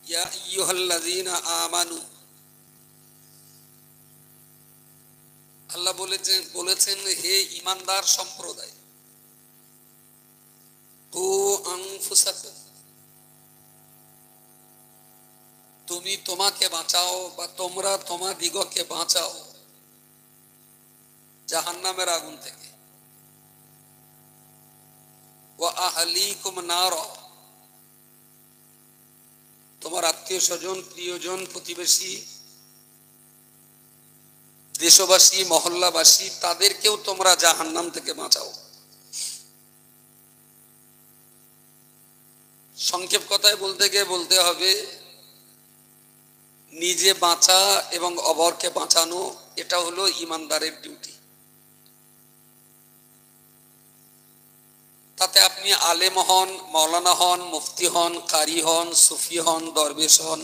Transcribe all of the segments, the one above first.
ইয়া আইয়ুহাল্লাযীনা আমানু, আল্লাহ বলেছেন হে ঈমানদার সম্প্রদায়, কু আনফুসাকুম, তুমি তোমাকে বাঁচাও বা তোমরা তোমাদিগকে বাঁচাও জাহান্নামের আগুন থেকে, ওয়া আহলিকুম নার, তোমার আত্মীয় স্বজন, প্রিয়জন, প্রতিবেশী, দেশবাসী, মহল্লাবাসী, তাদেরকেও তোমরা জাহান্নাম থেকে বাঁচাও। সংক্ষেপ কথায় বলতে গিয়ে বলতে হবে, নিজে বাঁচা এবং অপরকে বাঁচানো, এটা হলো ঈমানদারের ডিউটি। তাতে আপনি আলেম হন, মাওলানা হন, মুফতি হন, কারি হন, সুফি হন, দরবেশ হন,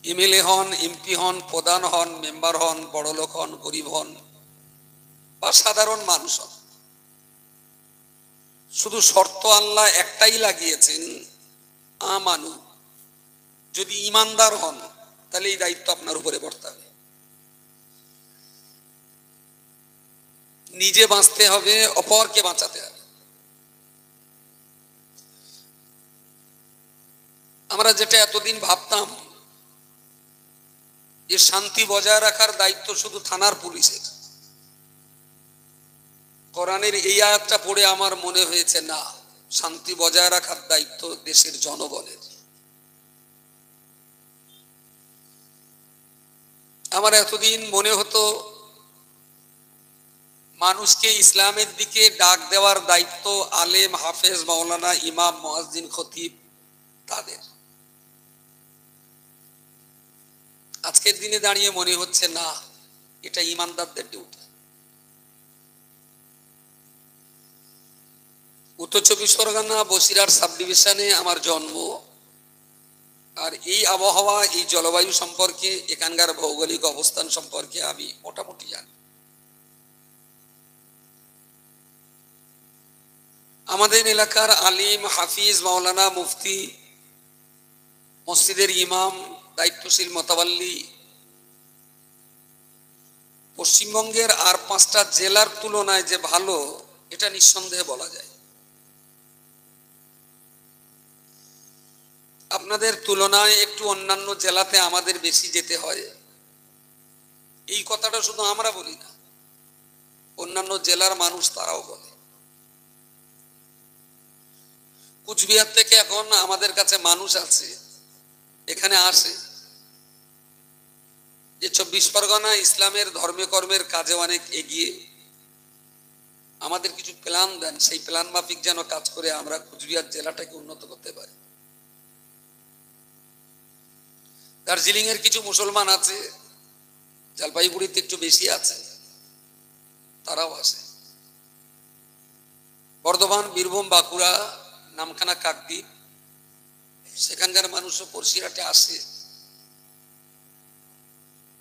এমএলএ হন, এমপি হন, প্রধান হন, মেম্বার হন, বড়লোক হন, গরিব হন বা সাধারণ মানুষ হন, শুধু শর্ত আল্লাহ একটাই লাগিয়েছেন, আমানু, যদি ঈমানদার হন তাহলে এই দায়িত্ব আপনার উপরে বর্তাবে। নিজে বাঁচতে হবে, অপরকে বাঁচাতে হবে। আমরা যেটা এতদিন ভাবতাম যে শান্তি বজায় রাখার দায়িত্ব শুধু থানার পুলিশের, কোরআনের এই আয়াতটা পড়ে আমার মনে হয়েছে না, শান্তি বজায় রাখার দায়িত্ব দেশের জনগণের। আমার এতদিন মনে হতো মানুষকে ইসলামের দিকে ডাক দেওয়ার দায়িত্ব আলেম, হাফেজ, মাওলানা, ইমাম, মুয়াজ্জিন, খতিব তাদের। আজকের দিনে দাঁড়িয়ে মনে হচ্ছে না, এটা ঈমানদারদের ডিউটি। উত্তর চব্বিশ পরগনা বসিরহাট সাব ডিভিশনে আমার জন্ম, আর এই আবহাওয়া, এই জলবায়ু সম্পর্কে, এখানকার ভৌগোলিক অবস্থান সম্পর্কে আমি মোটামুটি জানি। আমাদের এলাকার আলিম, হাফিজ, মাওলানা, মুফতি, মসজিদের ইমাম, দায়িত্বশীল মোতাবাল্লি পশ্চিমবঙ্গের আর 5টা জেলার তুলনায় যে ভালো, এটা নিঃসন্দেহে বলা যায়। আপনাদের তুলনায় একটু অন্যান্য জেলাতে আমাদের বেশি যেতে হয়, এই কথাটা শুধু আমরা বলি না, অন্যান্য জেলার মানুষ তারাও বলে। কুচবিহার থেকে এখন আমাদের কাছে মানুষ আছে, এখানে আসে যে 24 পরগনা ইসলামের ধর্মে কর্মের কাজে অনেক এগিয়ে, আমাদের কিছু প্ল্যান দেন, সেই প্ল্যান মাফিক যেন কাজ করে আমরা কুচবিহার জেলাটাকে উন্নত করতে পারি। দার্জিলিং এর কিছু মুসলমান আছে, জলপাইগুড়িতে একটু বেশি আছে, তারাও আসে। বর্ধমান, বীরভূম, বাঁকুড়া, নামখানা, কাকদ্বীপ, সেখানকার মানুষও বসিরহাটে আসে।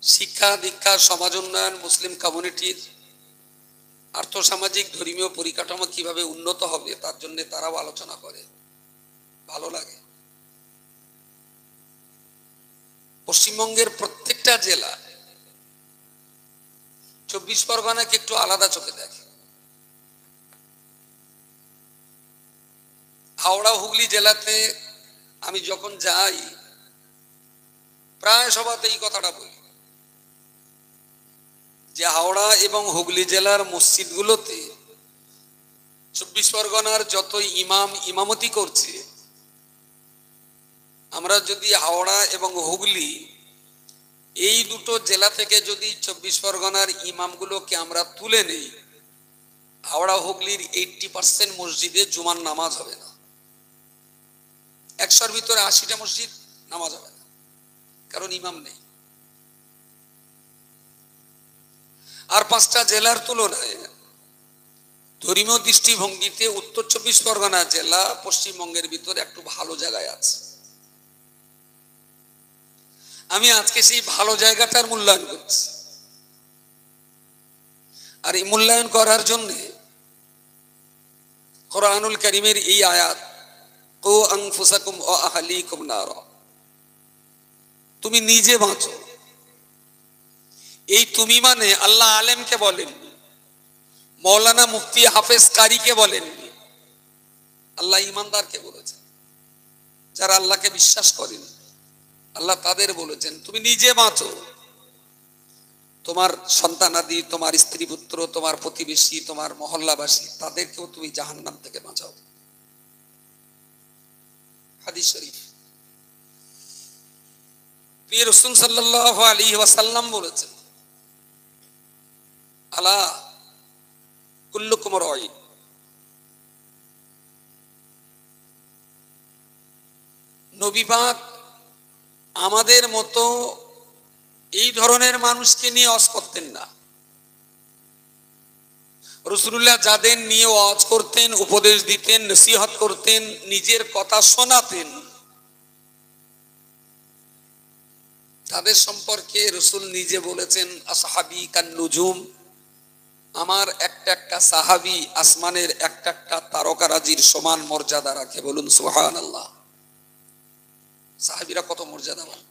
শিক্ষা দীক্ষা, সমাজ উন্নয়ন, মুসলিম কমিউনিটির আর্থসামাজিক ধর্মীয় পরিকাঠামো কিভাবে উন্নত হবে তার জন্য তারাও আলোচনা করে, ভালো লাগে। পশ্চিমবঙ্গের প্রত্যেকটা জেলা 24 পরগনাকে একটু আলাদা চোখে দেখে। হাওড়া, হুগলি জেলাতে আমি যখন যাই, প্রায় সভাতে এই কথাটা বলি যে হাওড়া এবং হুগলি জেলার মসজিদগুলোতে 24 পরগনার যত ইমাম ইমামতি করছে, আমরা যদি হাওড়া এবং হুগলি এই দুটো জেলা থেকে যদি 24 পরগনার ইমামগুলোকে আমরা তুলে নেই, হাওড়া হুগলির 80% মসজিদে জুমার নামাজ হবে না। 100-র ভিতরে 80টা মসজিদ নামাজ হবে না, কারণ ইমাম নেই। আর 5টা জেলার তুলনায় ধর্মীয় দৃষ্টিভঙ্গিতে উত্তর 24 পরগনা জেলা পশ্চিমবঙ্গের ভিতরে একটু ভালো জায়গায় আছে। আমি আজকে সেই ভালো জায়গাটার মূল্যায়ন করছি, আর এই মূল্যায়ন করার জন্য কোরআনুল কারীমের এই আয়াত কু আনফুসাকুম ওয়া আহলিকুম নারা, তুমি নিজে বাঁচো। এই তুমি মানে আল্লাহ আলেমকে বলেননি, মৌলানা মুফতি হাফেজ কারীকে বলেননি, আল্লাহ ইমানদারকে বলেছেন, যারা আল্লাহকে বিশ্বাস করেন আল্লাহ তাদের বলেছেন তুমি নিজে বাঁচো, তোমার সন্তানাদি, তোমার স্ত্রী পুত্র, তোমার প্রতিবেশী, তোমার মহল্লাবাসী, তাদেরকেও তুমি জাহান্নাম থেকে বাঁচাও। হাদিস শরীফ। প্রিয় রাসূল সাল্লাল্লাহু আলাইহি ওয়াসাল্লাম বলেছেন, আলা কুল্লুকুম রাঈন, নবী পাক আমাদের মতো এই ধরনের মানুষকে নিয়ে ওয়াজ করতেন না। রাসূলুল্লাহ যাদের নিয়ে ওয়াজ করতেন, উপদেশ দিতেন, নসিহত করতেন, নিজের কথা শোনাতেন, তাদের সম্পর্কে রাসূল নিজে বলেছেন আসহাবি কান নুজুম, আমার একটা একটা সাহাবী আসমানের একটা একটা তারকারাজির সমান মর্যাদা রাখে। বলুন সুবহানাল্লাহ। সাহাবীরা কত মর্যাদাবান।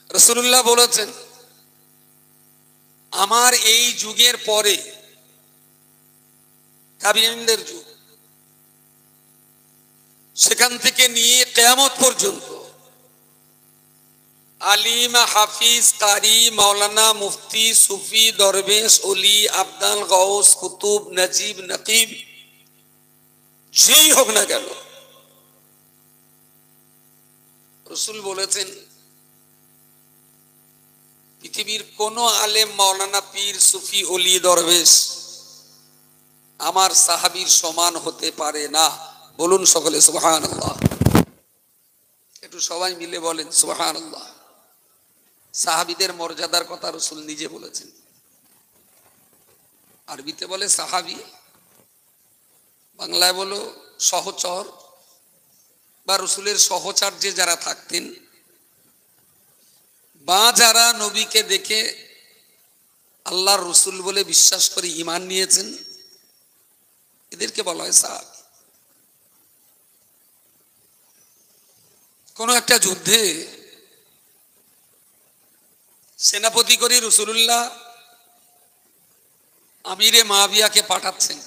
রাসূলুল্লাহ বলেছেন আমার এই যুগের পরে তাবিঈনদের যুগ, সেখান থেকে নিয়ে কিয়ামত পর্যন্ত আলিম, হাফিজ, কারি, মাওলানা, মুফতি, সুফি, দরবেশ, ওলি, আবদাল, গাউস, কুতুব, নজিব, নকিব, যেই হোক না কেন, রাসূল বলেছেন পৃথিবীর কোন আলেম, মাওলানা, পীর, সুফি, ওলি, দরবেশ আমার সাহাবীর সমান হতে পারে না। বলুন সকলে সুবহানাল্লাহ। একটু সবাই মিলে বলেন সুবহানাল্লাহ। সাহাবীদের মর্যাদার কথা রাসূল নিজে বলেছেন। আরবিতে বলে সাহাবী, বাংলায় বলো সহচর বা রাসূলের সহচর্যে যারা থাকতেন বা যারা নবীকে দেখে আল্লাহর রাসূল বলে বিশ্বাস করে ঈমান নিয়েছেন, এদেরকে বলা হয় সাহাবী। কোন একটা যুদ্ধে সেনাপতি করে রাসূলুল্লাহ আমিরে মুআবিয়াকে পাঠাচ্ছেন।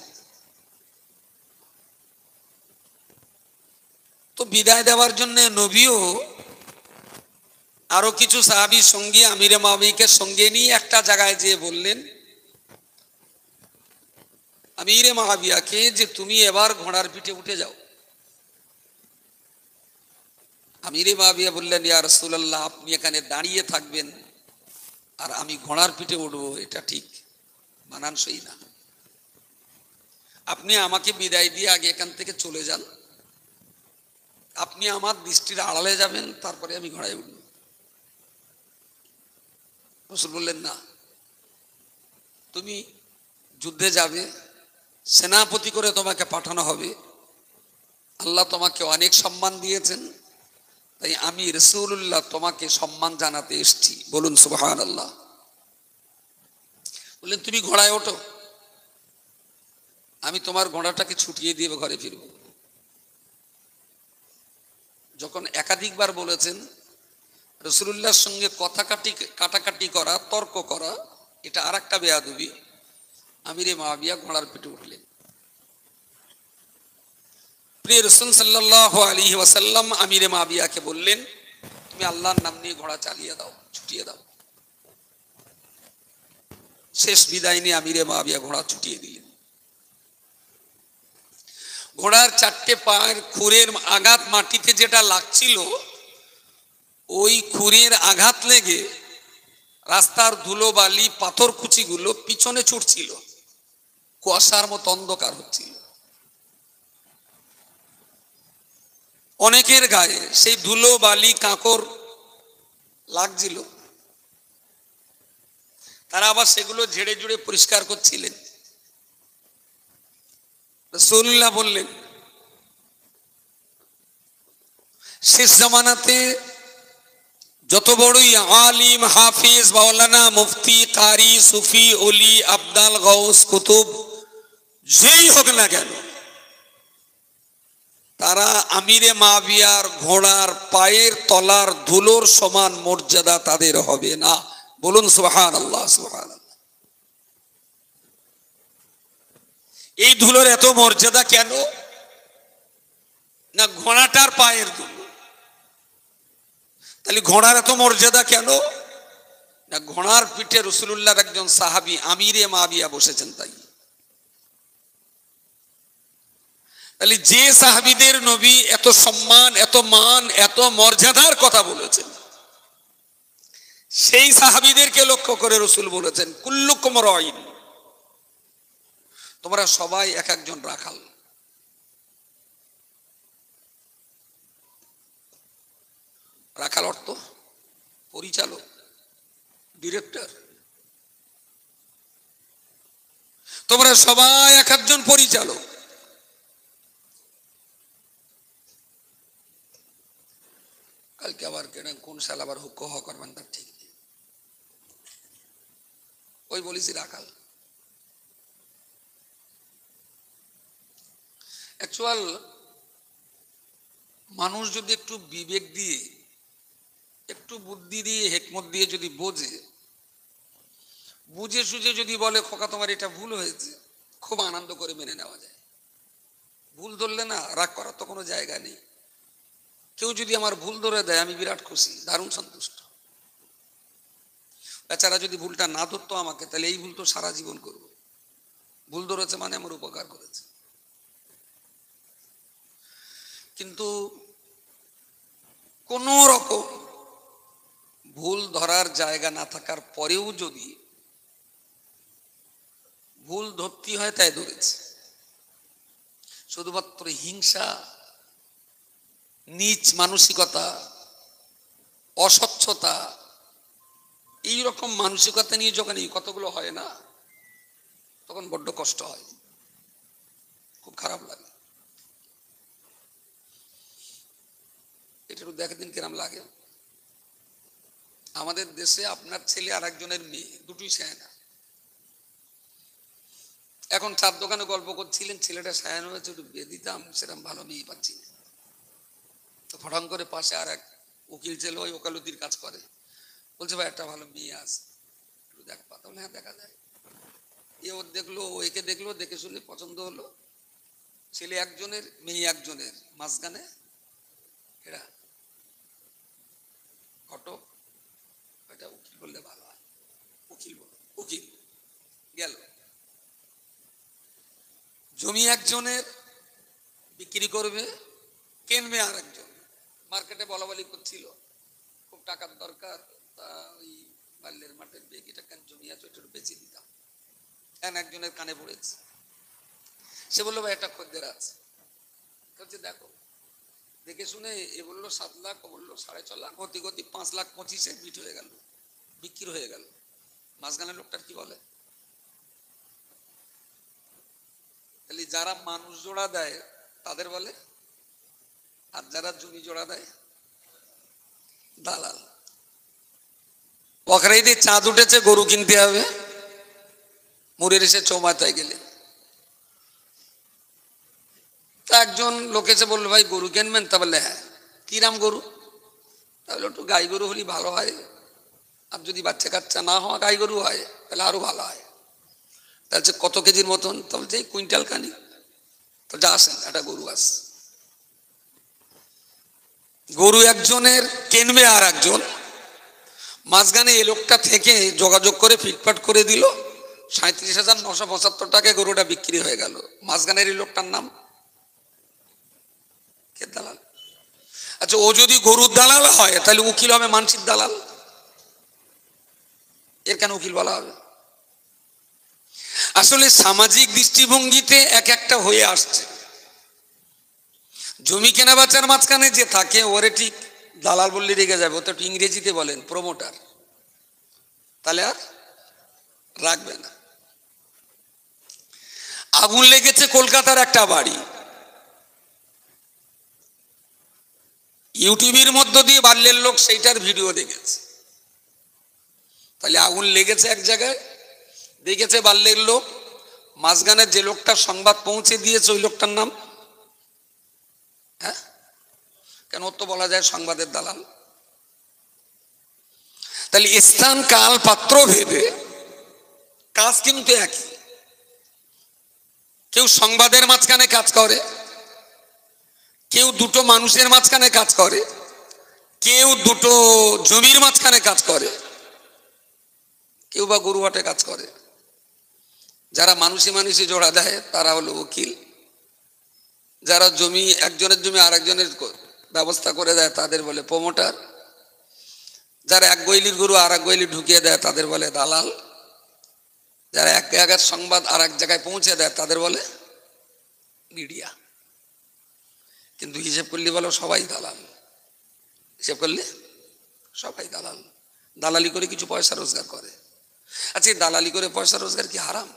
তো বিদায় দেওয়ার জন্য নবীও আরো কিছু সাহাবীর সঙ্গে আমিরে মুআবিয়াকে সঙ্গে নিয়ে একটা জায়গায় যেয়ে বললেন আমিরে মুআবিয়াকে যে তুমি এবার ঘোড়ার পিঠে উঠে যাও। আমিরে মুআবিয়া বললেন ইয়া রাসূলুল্লাহ, আপনি এখানে দাঁড়িয়ে থাকবেন আর আমি ঘোড়ার পিঠে উঠবো, এটা ঠিক মানানসই না। আপনি আমাকে বিদায় দিয়ে আগে এখান থেকে চলে যান, আপনি আমার দৃষ্টির আড়ালে যাবেন, তারপরে আমি ঘোড়ায় উঠব। রাসূল বললেন না, তুমি যুদ্ধে যাবে, সেনাপতি করে তোমাকে পাঠানো হবে, আল্লাহ তোমাকে অনেক সম্মান দিয়েছেন, তাই আমি রাসূলুল্লাহ তোমাকে সম্মান জানাতে এসেছি। বলুন সুবহানাল্লাহ। বললেন তুমি ঘোড়ায় ওঠো, আমি তোমার ঘোড়াটাকে ছুটিয়ে দিয়ে ঘরে ফিরব। যখন একাধিকবার বলেছেন, রাসূলুল্লাহর সঙ্গে কথা কাটাকাটি করা, তর্ক করা, এটা আর একটা বেয়াদবি। আমিরে মুআবিয়া ঘোড়ার পিঠে উঠলেন। প্রিয় রাসূল সাল্লাল্লাহু আলাইহি ওয়াসাল্লাম আমিরে মুআবিয়াকে বললেন তুমি আল্লাহর নাম নিয়ে ঘোড়া চালিয়ে দাও, ছুটিয়ে দাও। শেষ বিদায় নিয়ে আমিরে মুআবিয়া ঘোড়া ছুটিয়ে দিলেন। ঘোড়ার চারটে পায়ের খুরের আঘাত মাটিতে যেটা লাগছিল, ওই খুরের আঘাত লেগে রাস্তার ধুলো বালি পাথর কুচিগুলো পিছনে ছুটছিল, কুয়াশার মতো অন্ধকার হচ্ছিল। অনেকের গায়ে সেই ধুলো বালি কাঁকর লাগছিল, তারা আবার সেগুলো ঝেড়ে ঝুড়ে পরিষ্কার করছিলেন। রাসূলুল্লাহ বললেন শেষ জামানাতে যত বড়ই আলিম, হাফিজ, মাওলানা, মুফতি, কারি, সুফি, ওলি, আবদাল, গাউস, কুতুব যেই হোক না কেন, আমিরে মাবিয়ার ঘোড়ার পায়ের তলার ধুলোর সমান মর্যাদা তাদের হবে না। বলুন সুবহানাল্লাহ, সুবহানাল্লাহ। এই ধুলোর এত মর্যাদা কেন? না ঘোড়াটার পায়ের ধুলো। তাহলে ঘোড়ার এত মর্যাদা কেন? না ঘোড়ার পিঠে রাসূলুল্লাহর একজন সাহাবী আমিরে মাবিয়া বসেছেন তাই। তাহলে যে সাহাবীদের নবী এত সম্মান, এত মান, এত মর্যাদার কথা বলেছেন, সেই সাহাবীদেরকে লক্ষ্য করে রাসূল বলেছেন কুল্লুকুম রাইন, তোমরা সবাই এক একজন রাখাল। রাখাল অর্থ পরিচালক, ডিরেক্টর। তোমরা সবাই এক একজন পরিচালক। কালকে আবার কেন কোন সাল আবার হুক্ক হ করবেন তার ঠিক নেই। ওই বলেছি রাখাল। অ্যাকচুয়াল মানুষ যদি একটু বিবেক দিয়ে, একটু বুদ্ধি দিয়ে, হিকমত দিয়ে যদি বোঝে, বুঝে সুঝে যদি বলে খোকা তোমার এটা ভুল হয়েছে, খুব আনন্দ করে মেনে নেওয়া যায়। ভুল ধরলে না রাগ করার তো কোনো জায়গা নেই। কেউ যদি আমার ভুল ধরে দেয় আমি বিরাট খুশি, দারুণ সন্তুষ্ট। বেচারা যদি ভুলটা না ধরতো আমাকে, তাহলে এই ভুল তো সারা জীবন করব। ভুল ধরেছে মানে আমার উপকার করেছে। কিন্তু কোন রকম ভুল ধরার জায়গা না থাকার পরেও যদি ভুল ধরতে হয় তাই ধরেছে। শুধুমাত্র হিংসা, নীচ মানসিকতা, অস্বচ্ছতা, এইরকম মানসিকতা নিয়ে যখন এই কতগুলো হয় না, তখন বড্ড কষ্ট হয়, খুব খারাপ লাগে। এটা দেখে দিন কিরম লাগে। আমাদের দেশে আপনার ছেলে আর একজনের মেয়ে দুটোই সায়না। এখন চার দোকানে গল্প করছিলেন, ছেলেটা সায়ানো হয়েছে, একটু বিয়ে দিতাম, সেরকম ভালো মেয়ে পাচ্ছি না। তো ফটাং করে পাশে আর এক উকিল ছেলে, ওই ওকালতির কাজ করে, বলছে ভাই একটা ভালো মেয়ে আছে, একটু দেখ পাতা। বলে হ্যাঁ দেখা যায়। এ ওর দেখলো, একে দেখলো, দেখে শুনে পছন্দ হলো। ছেলে একজনের, মেয়ে একজনের, মাঝখানে এরা ঘটক। এটা উকিল বললে ভালো হয়, উকিল বলো, উকিল গেল। জমি একজনের, বিক্রি করবে, কিনবে আর একজন। মার্কেটে বলা বলি করছিল খুব টাকার দরকার, তা ওই বাল্যের মাঠের বেগিটা কেন জমি আছে ওইটা বেঁচে দিতাম। কেন একজনের কানে পড়েছে, সে বললো ভাই একটা খদ্দের আছে। বলছে দেখো, দেখে শুনে এ বললো 7 লাখ, ও বললো 6.5 লাখ, গতি গতি 5,25,000 বিট হয়ে গেল, বিক্রি হয়ে গেল। মাঝখানে লোকটার কি বলে? তাহলে যারা মানুষ জোড়া দেয় তাদের বলে, আর যারা জমি জোড়া দেয় দালাল। বকরাইদে চাঁদ উঠেছে, গরু কিনতে হবে, মুরের এসে চৌমাথায় গেলে তা একজন লোক এসে বললো ভাই গরু কিনবেন? তা বললে হ্যাঁ। কিরাম গরু? তাহলে একটু গাই গরু হলে ভালো হয়, আর যদি বাচ্চা কাচ্চা না হওয়া গাই গরু হয় তাহলে আরো ভালো হয়। তাহলে কত কেজির মতন? তাহলে যে কুইন্টাল খানি। তো যা আসেন একটা গরু আস। গরু একজনের, কিনবে আর একজন। মাঝখানে এই লোকটা থেকে যোগাযোগ করে ফিটফাট করে দিল, 37,975 টাকায় গরুটা বিক্রি হয়ে গেল। মাঝখানের এই লোকটার নাম কে? দালাল। আচ্ছা, ও যদি গরুর দালাল হয় তাহলে উকিল হবে মানসিক দালাল। এর কেন উকিল বলা হবে? আসলে সামাজিক দৃষ্টিভঙ্গিতে এক একটা হয়ে আসছে। জমি কেনা বেচার মাঝখানে যে থাকে ওরে ঠিক দালাল বললে রেগে যাবে, ও তো ইংরেজিতে বলেন প্রমোটার, তাহলে আর রাখবে না। আগুন লেগেছে কলকাতার একটা বাড়ি, ইউটিউবের মধ্য দিয়ে বাল্যের লোক সেইটার ভিডিও দেখেছে। তাহলে আগুন লেগেছে এক জায়গায়, দেখেছে বাল্যের লোক, মাঝখানে যে লোকটা সংবাদ পৌঁছে দিয়েছে ওই লোকটার নাম হ্যাঁ, কেন তো বলা যায় সংবাদের দালাল। তাহলে স্থান কাল পাত্র ভেবে কাজ কিন্তু একই। কেউ সংবাদের মাঝখানে কাজ করে, কেউ দুটো মানুষের মাঝখানে কাজ করে, কেউ দুটো জমির মাঝখানে কাজ করে, কেউ বা গরুহাটে কাজ করে। যারা মানুষে মানুষে জোড়া দেয় তারা হলো উকিল, যারা জমি একজনের জমি আরেকজনের ব্যবস্থা করে দেয় তাদের বলে প্রমোটার, যারা এক গৈলির গরু আর এক গৈলি ঢুকিয়ে দেয় তাদের বলে দালাল, যারা এক জায়গার সংবাদ আর এক জায়গায় পৌঁছে দেয় তাদের বলে মিডিয়া। কিন্তু হিসেব করলে বলো সবাই দালাল, হিসেব করলে সবাই দালাল। দালালি করে কিছু পয়সা রোজগার করে। আচ্ছা, দালালি করে পয়সা রোজগার কি হারাম?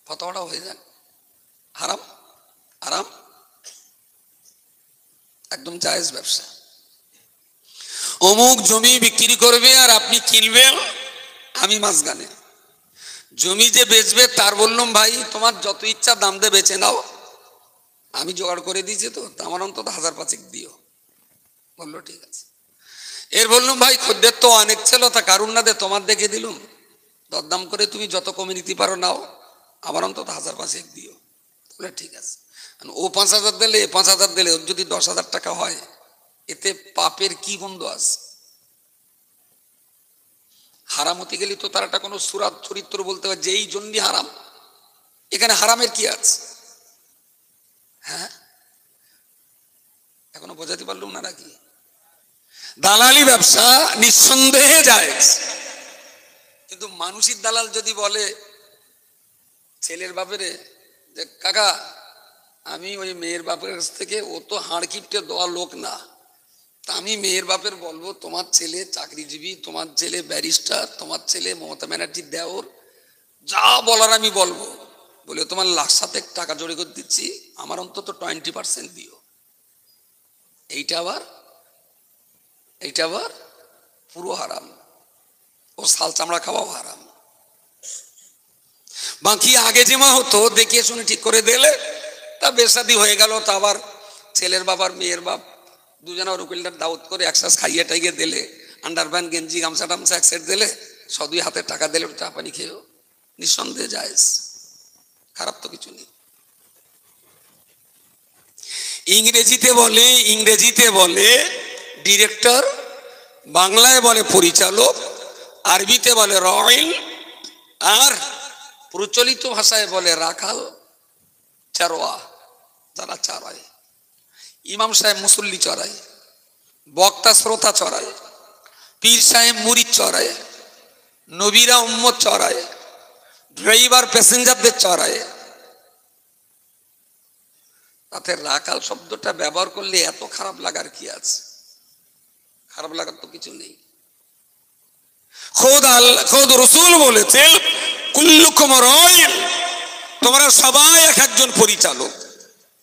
ফতোয়াটা হয়ে যান হারাম? হারাম, একদম জায়েজ ব্যবসা। অমুক জমি বিক্রি করবে আর আপনি কিনবেন, আমি মাঝখানে। জমি যে বেচবে তার বললাম ভাই তোমার যত ইচ্ছা দাম দিয়ে বেচে নাও, আমি জোগাড় করে দিয়েছি তো, আমার অন্তত 1000-5 দিও। বললো ঠিক আছে। এর বললাম ভাই খদ্দের তো অনেক ছিল, তা কারণ না দে তোমার দেখে দিলুম, দরদাম করে তুমি যত কমে নিতে পারো নাও, আমার অন্তত 1000-5 দিও। বলে ঠিক আছে। ও 5000 দিলে, 5000 দিলে, ওর যদি 10,000 টাকা হয়, এতে পাপের কি গন্ধ আছে? হারাম হতে গেলে তো তার একটা কোনো সুরাত চরিত্র বলতে হয় যে এই জন্যই হারাম। এখানে হারামের কি আছে? হ্যাঁ, এখনো বোঝাতে পারলুম না নাকি? দালালি ব্যবসা নিঃসন্দেহে জায়েজ, কিন্তু মানুষের দালাল যদি বলে ছেলের বাপেরে যে কাকা আমি ওই মেয়ের বাপের কাছ থেকে, ও তো হাড় কিপটে দেওয়া লোক না, তা আমি মেয়ের বাপের বলবো তোমার ছেলে চাকরিজীবী, তোমার ছেলে ব্যারিস্টার, তোমার ছেলে মমতা ব্যানার্জির দেওর, যা বলার আমি বলবো, বলে তোমার 1,00,000 টাকা জড়ি করে দিচ্ছি, আমার অন্তত 20% দিও। এইটা আবার পুরো হারাম, ও শাল চামড়া খাওয়াও হারাম। বাকি আগে যেমা হতো দেখিয়ে শুনে ঠিক করে দিলে, তা বেশাদি হয়ে গেল, তা আবার ছেলের বাবার মেয়ের বাপ দুজনের উকিলটার দাওয়াত করে একসাথে খাইয়ে টাইয়ে দিলে, আন্ডারপ্যান্ট গেঞ্জি গামছা টামছা এক সেট দিলে, 100-2 হাতের টাকা দিলে চা পানি খেয়েও নিঃসন্দেহে জায়েজ, খারাপ তো কিছু নেই। ইংরেজিতে বলে ডিরেক্টর, বাংলায় বলে পরিচালক, আরবিতে বলে রয়েল, আর প্রচলিত ভাষায় বলে রাখাল, চারোয়া, যারা চড়ায়। ইমাম সাহেব মুসল্লি চড়ায়, বক্তা শ্রোতা চড়ায়, পীর সাহেব মুরিদ চড়ায়, নবীরা উম্মত চড়ায়, ড্রাইভার প্যাসেঞ্জারদের চড়ায়। তাতে রাখাল শব্দটা ব্যবহার করলে এত খারাপ লাগার কি আছে? খারাপ লাগার তো কিছু নেই। খোদ রাসূল বলেছেন কুল্লুকুম রাইল, তোমরা সবাই এক একজন পরিচালক,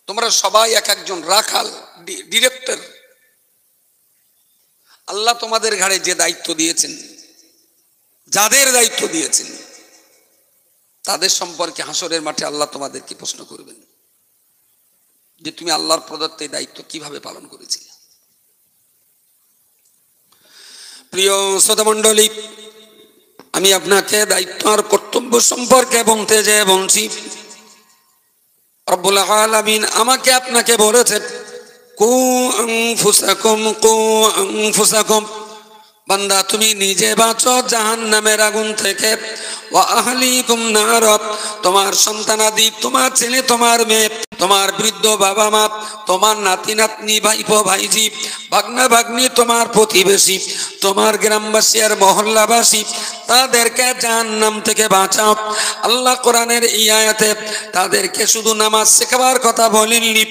তোমরা সবাই এক একজন রাখাল, ডিরেক্টর। আল্লাহ তোমাদের ঘাড়ে যে দায়িত্ব দিয়েছেন, যাদের দায়িত্ব দিয়েছেন, তাদের সম্পর্কে হাসরের মাঠে আল্লাহ তোমাদেরকে প্রশ্ন করবেন যে তুমি আল্লাহর প্রদত্ত এই দায়িত্ব কিভাবে পালন করেছিলে। প্রিয় শ্রোতামণ্ডলী, আমি আপনাকে দায়িত্ব আর কর্তব্য সম্পর্কে বলছি। রব্বুল আলামিন আমাকে আপনাকে বলেছেন কু আনফুসাকুম, বান্দা তুমি নিজে বাঁচো জাহান্নামের আগুন থেকে, ওয়া আহলিকুম নার, তোমার সন্তানাদি, তোমার ছেলে তোমার মেয়ে, তোমার বৃদ্ধ বাবা মা, তোমার নাতি নাতনি, ভাইপো ভাইজি, ভাগনা ভাগ্নি, তোমার প্রতিবেশী, তোমার গ্রামবাসী আর মহল্লাবাসী, তাদেরকে জাহান্নাম থেকে বাঁচাও। আল্লাহ কোরআনের এই আয়াতে তাদেরকে শুধু নামাজ শেখাবার কথা বলেননি,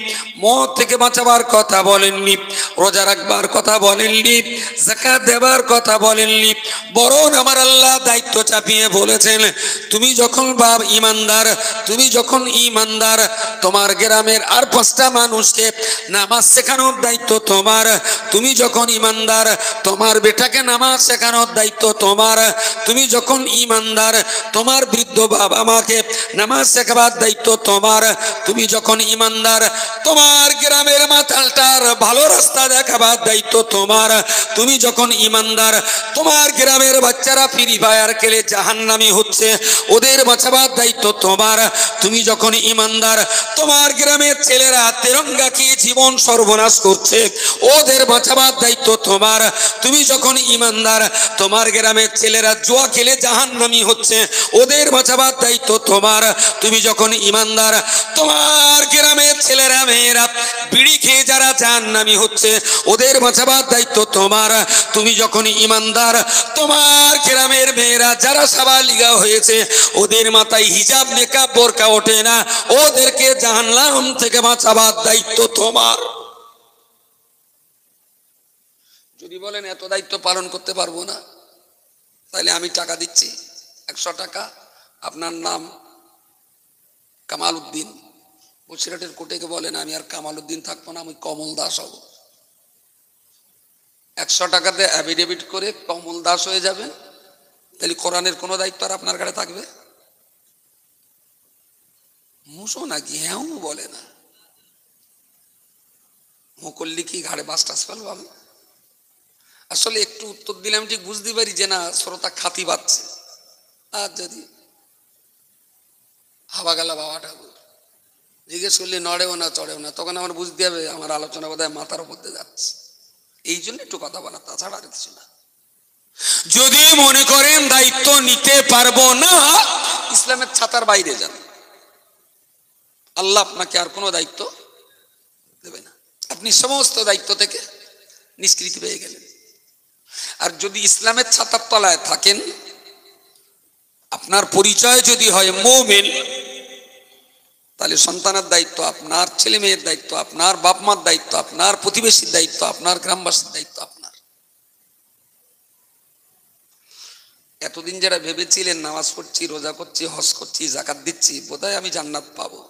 মদ থেকে বাঁচাবার কথা বলেননি, রোজা রাখবার কথা বলেননি, যাকাত দেবার কথা বলেননি, বরং আমার আল্লাহ দায়িত্ব চাপিয়ে বলেছেন তুমি যখন ইমানদার, তোমার গ্রামের আর 5টা মানুষকে নামাজ শেখানোর দায়িত্ব তোমার। তুমি যখন ইমানদার, তোমার বেটাকে নামাজ শেখানোর দায়িত্ব তোমার। তুমি যখন ইমানদার, তোমার বৃদ্ধ বাবা মাকে নামাজ শেখাবার দায়িত্ব তোমার। তুমি যখন ইমানদার, তোমার তোমার গ্রামের মাতালটার ভালো রাস্তা দেখাবার দায়িত্ব তোমার। তুমি যখন ইমানদার, তোমার গ্রামের বাচ্চারা ফ্রি ফায়ার খেলে জাহান্নামী হচ্ছে, ওদের বাঁচাবার দায়িত্ব তোমার। তুমি যখন ইমানদার, তোমার গ্রামের ছেলেরা তেরঙ্গা খেয়ে জীবন সর্বনাশ করছে, ওদের বাঁচাবার দায়িত্ব তোমার। তুমি যখন ইমানদার, তোমার গ্রামের ছেলেরা জুয়া খেলে জাহান্নামী হচ্ছে, ওদের বাঁচাবার দায়িত্ব তোমার। তুমি যখন ইমানদার, তোমার গ্রামের ছেলেরা মেয়েরা বিড়ি খেয়ে যারা জাহান্নামী হচ্ছে, ওদের বাঁচাবার দায়িত্ব তোমার। তুমি যখন ইমানদার, তোমার গ্রামের মেয়েরা যারা সাবালিগা হয়েছে, ওদের মাথায় হিজাব নেকাব বোরকা ওঠে না, ওদেরকে জাহান্নাম থেকে বাঁচাবার দায়িত্ব তোমার। যদি বলেন এত দায়িত্ব পালন করতে পারবো না, তাহলে আমি টাকা দিচ্ছি 100 টাকা, আপনার নাম কামাল উদ্দিন, বসিরহাটের কোর্টে বলেন আমি আর কামাল উদ্দিন থাকবো না, আমি কমল দাস হব। 100 টাকাতে অ্যাফিডেভিট করে কমল দাস হয়ে যাবেন, তাহলে কোরআনের কোনো দায়িত্ব আর আপনার ঘাড়ে থাকবে? মুসো নাকি হ্যাঁ বলে না, মুকল্লি কি ঘাড়ে বাস টাস ফেলবো আমি? আসলে একটু উত্তর দিলে আমি ঠিক বুঝতে পারি যে না শ্রোতা খাতি পাচ্ছে। আর যদি হাওয়া গেল বাবা ঠাকুর জিজ্ঞেস করলে নড়েও না চড়েও না, তখন আমার বুঝতে হবে আমার আলোচনা বোধহয় মাথার উপর দিয়ে যাচ্ছে। এই জন্য একটু কথা বলা, তাছাড়া আর কিছু না। যদি মনে করেন দায়িত্ব নিতে পারবো না, ইসলামের ছাতার বাইরে যান, আল্লাহ আপনাকে আর কোনো দায়িত্ব দেবে না, আপনি সমস্ত দায়িত্ব থেকে নিষ্কৃতি পেয়ে গেলেন। আর যদি ইসলামের ছাতার তলায় থাকেন, আপনার পরিচয় যদি হয় মুমিন, তাহলে সন্তানের দায়িত্ব আপনার, ছেলে মেয়ের দায়িত্ব আপনার, বাপ মার দায়িত্ব আপনার, প্রতিবেশীর দায়িত্ব আপনার, গ্রামবাসীর দায়িত্ব আপনার। এতদিন যারা ভেবেছিলেন নামাজ পড়ছি, রোজা করছি, হজ করছি, যাকাত দিচ্ছি, বোধহয় আমি জান্নাত পাবো,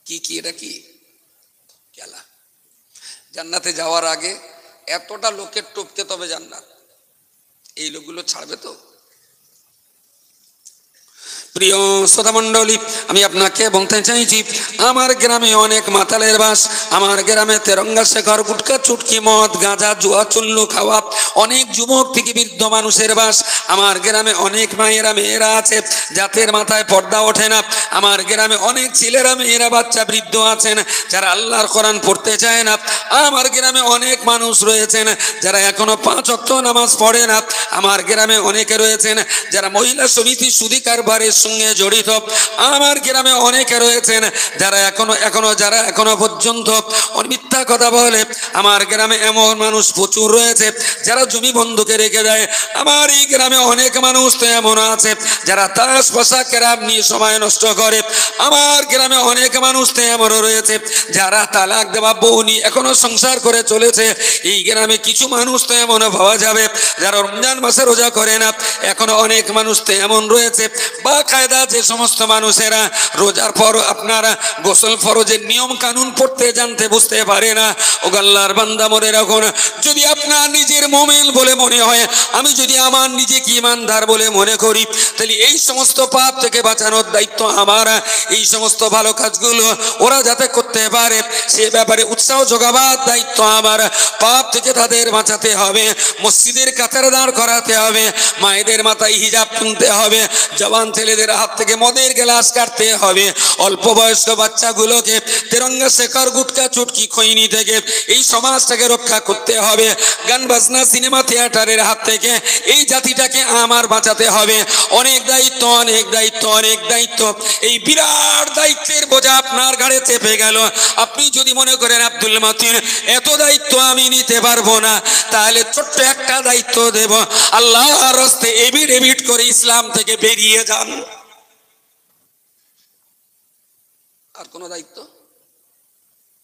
কি কি এটা কি খেলা? জান্নাতে যাওয়ার আগে এতটা লোকের টপকে তবে জান্নাত, এই লোকগুলো ছাড়বে তো? প্রিয় শ্রোতা মণ্ডলী, আমি আপনাকে বলতে চাইছি, আমার গ্রামে অনেক মাতালের বাস, আমার গ্রামে তেরঙ্গা শেখর, গুটকা চুটকি, মদ গাঁজা জুয়া চুল্লু খাওয়া অনেক যুবক থেকে বৃদ্ধ মানুষের বাস। আমার গ্রামে অনেক মায়েরা মেয়েরা আছে যাদের মাথায় পর্দা ওঠে না। আমার গ্রামে অনেক ছেলেরা মেয়েরা বাচ্চা বৃদ্ধ আছেন যারা আল্লাহর কোরআন পড়তে চায় না। আমার গ্রামে অনেক মানুষ রয়েছেন যারা এখনো 5 ওয়াক্ত নামাজ পড়ে না। আমার গ্রামে অনেকে রয়েছেন যারা মহিলা সমিতি সুদী কারবারের সঙ্গে জড়িত। আমার গ্রামে অনেকে রয়েছেন যারা এখনো পর্যন্ত মিথ্যা কথা বলে। আমার গ্রামে এমন মানুষ প্রচুর রয়েছে যারা জমি বন্ধকে রেখে দেয়। আমার এই গ্রামে অনেক মানুষ তো এমন আছে যারা তাস পাশা ক্যারাম নিয়ে সময় নষ্ট করে। আমার গ্রামে অনেক মানুষ তো এমন রয়েছে যারা তালাক দেওয়া বউ নিয়ে এখনো সংসার করে চলেছে। এই গ্রামে কিছু মানুষ তো এমন পাওয়া যাবে যারা রমজান মাসে রোজা করে না। এখনো অনেক মানুষ তো এমন রয়েছে বা কায়দা যে সমস্ত মানুষেরা রোজার পর আপনারা গোসল ফরজের নিয়ম কানুন পড়তে জানতে বুঝতে পারে না। ও আল্লাহর বান্দা মনে রাখুন, যদি আপনার নিজের মুমিন বলে মনে হয়, আমি যদি আমার নিজেকে ঈমানদার বলে মনে করি, তাহলে এই সমস্ত পাপ থেকে বাঁচানোর দায়িত্ব আমার। এই সমস্ত ভালো কাজগুলো ওরা যাতে করতে পারে সে ব্যাপারে উৎসাহ যোগাবার দায়িত্ব আমার। পাপ থেকে তাদের বাঁচাতে হবে, মসজিদের কাতারে দাঁড় করাতে হবে, মায়েদের মাথায় হিজাব তুলতে হবে, জওয়ান ছেলেদের হাত থেকে মদের গ্লাস কাটতে হবে, অল্প বয়স্ক বাচ্চাগুলোকে তেরঙ্গা শেখর গুটকা চুটকি খৈনি থেকে এই সমাজটাকে রক্ষা করতে হবে, গান বাজনা সিনেমা থিয়েটারের হাত থেকে এই জাতিটাকে আমার বাঁচাতে হবে। অনেক দায়িত্ব, অনেক দায়িত্ব, অনেক দায়িত্ব। এই বিরাট দায়িত্বের বোঝা আপনার ঘাড়ে চেপে গেল। আপনি যদি মনে করেন আব্দুল মতিন এত দায়িত্ব আমি নিতে পারবো না, তাহলে ছোট্ট একটা দায়িত্ব দেব, আল্লাহর রাস্তায় এভিডেভিট করে ইসলাম থেকে বেরিয়ে যান। আর কোন দায়িত্ব?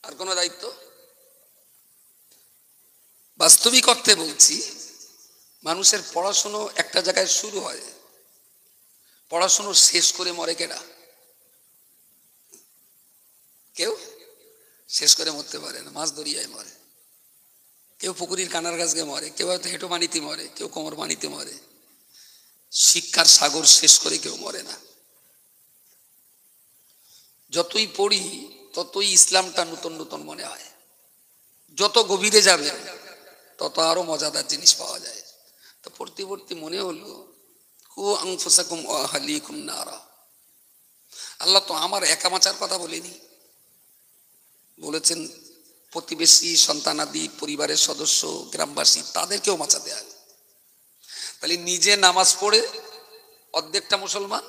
আর কোন দায়িত্ব? বাস্তবিক অর্থে বলছি, মানুষের পড়াশুনো একটা জায়গায় শুরু হয়, পড়াশুনো শেষ করে মরে কেডা? কেউ শেষ করে মরতে পারে না, মাছ দরিয়ায় মরে, কেউ পুকুরির কানার গাছ গিয়ে মরে, কেউ হয়তো হেঁটো পানিতে মরে, কেউ কোমর পানিতে মরে। শিক্ষার সাগর শেষ করে কেউ মরে না। যতই পড়ি ততই ইসলামটা নতুন নতুন মনে হয়। যত গভীরে যাবেন তত আরো মজাদার জিনিস পাওয়া যায়। তো পরবর্তী মনে হলো কু আনফুসাকুম ওয়া আহলিকুম নারা। আল্লাহ তো আমার একা বাঁচার কথা বলেনি, বলেছেন প্রতিবেশী, সন্তানাদি, পরিবারের সদস্য, গ্রামবাসী তাদেরকেও বাঁচাতে হবে। তাহলে নিজে নামাজ পড়ে অর্ধেকটা মুসলমান,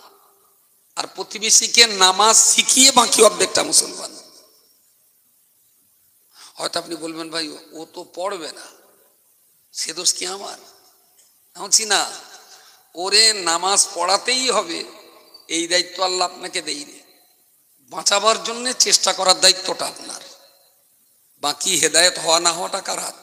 আর প্রতিবেশীকে নামাজ শিখিয়ে বাকি অর্ধেকটা মুসলমান। হয়তো আপনি বলবেন ভাই ও তো পড়বে না, সে দোষ কি আমার? বলছি না, ওরে নামাজ পড়াতেই হবে, এই দায়িত্ব আল্লাহ আপনাকে দেয়নি। বাঁচাবার জন্য চেষ্টা করার দায়িত্বটা আপনার, বাকি হেদায়েত হওয়া না হওয়াটা কার হাত?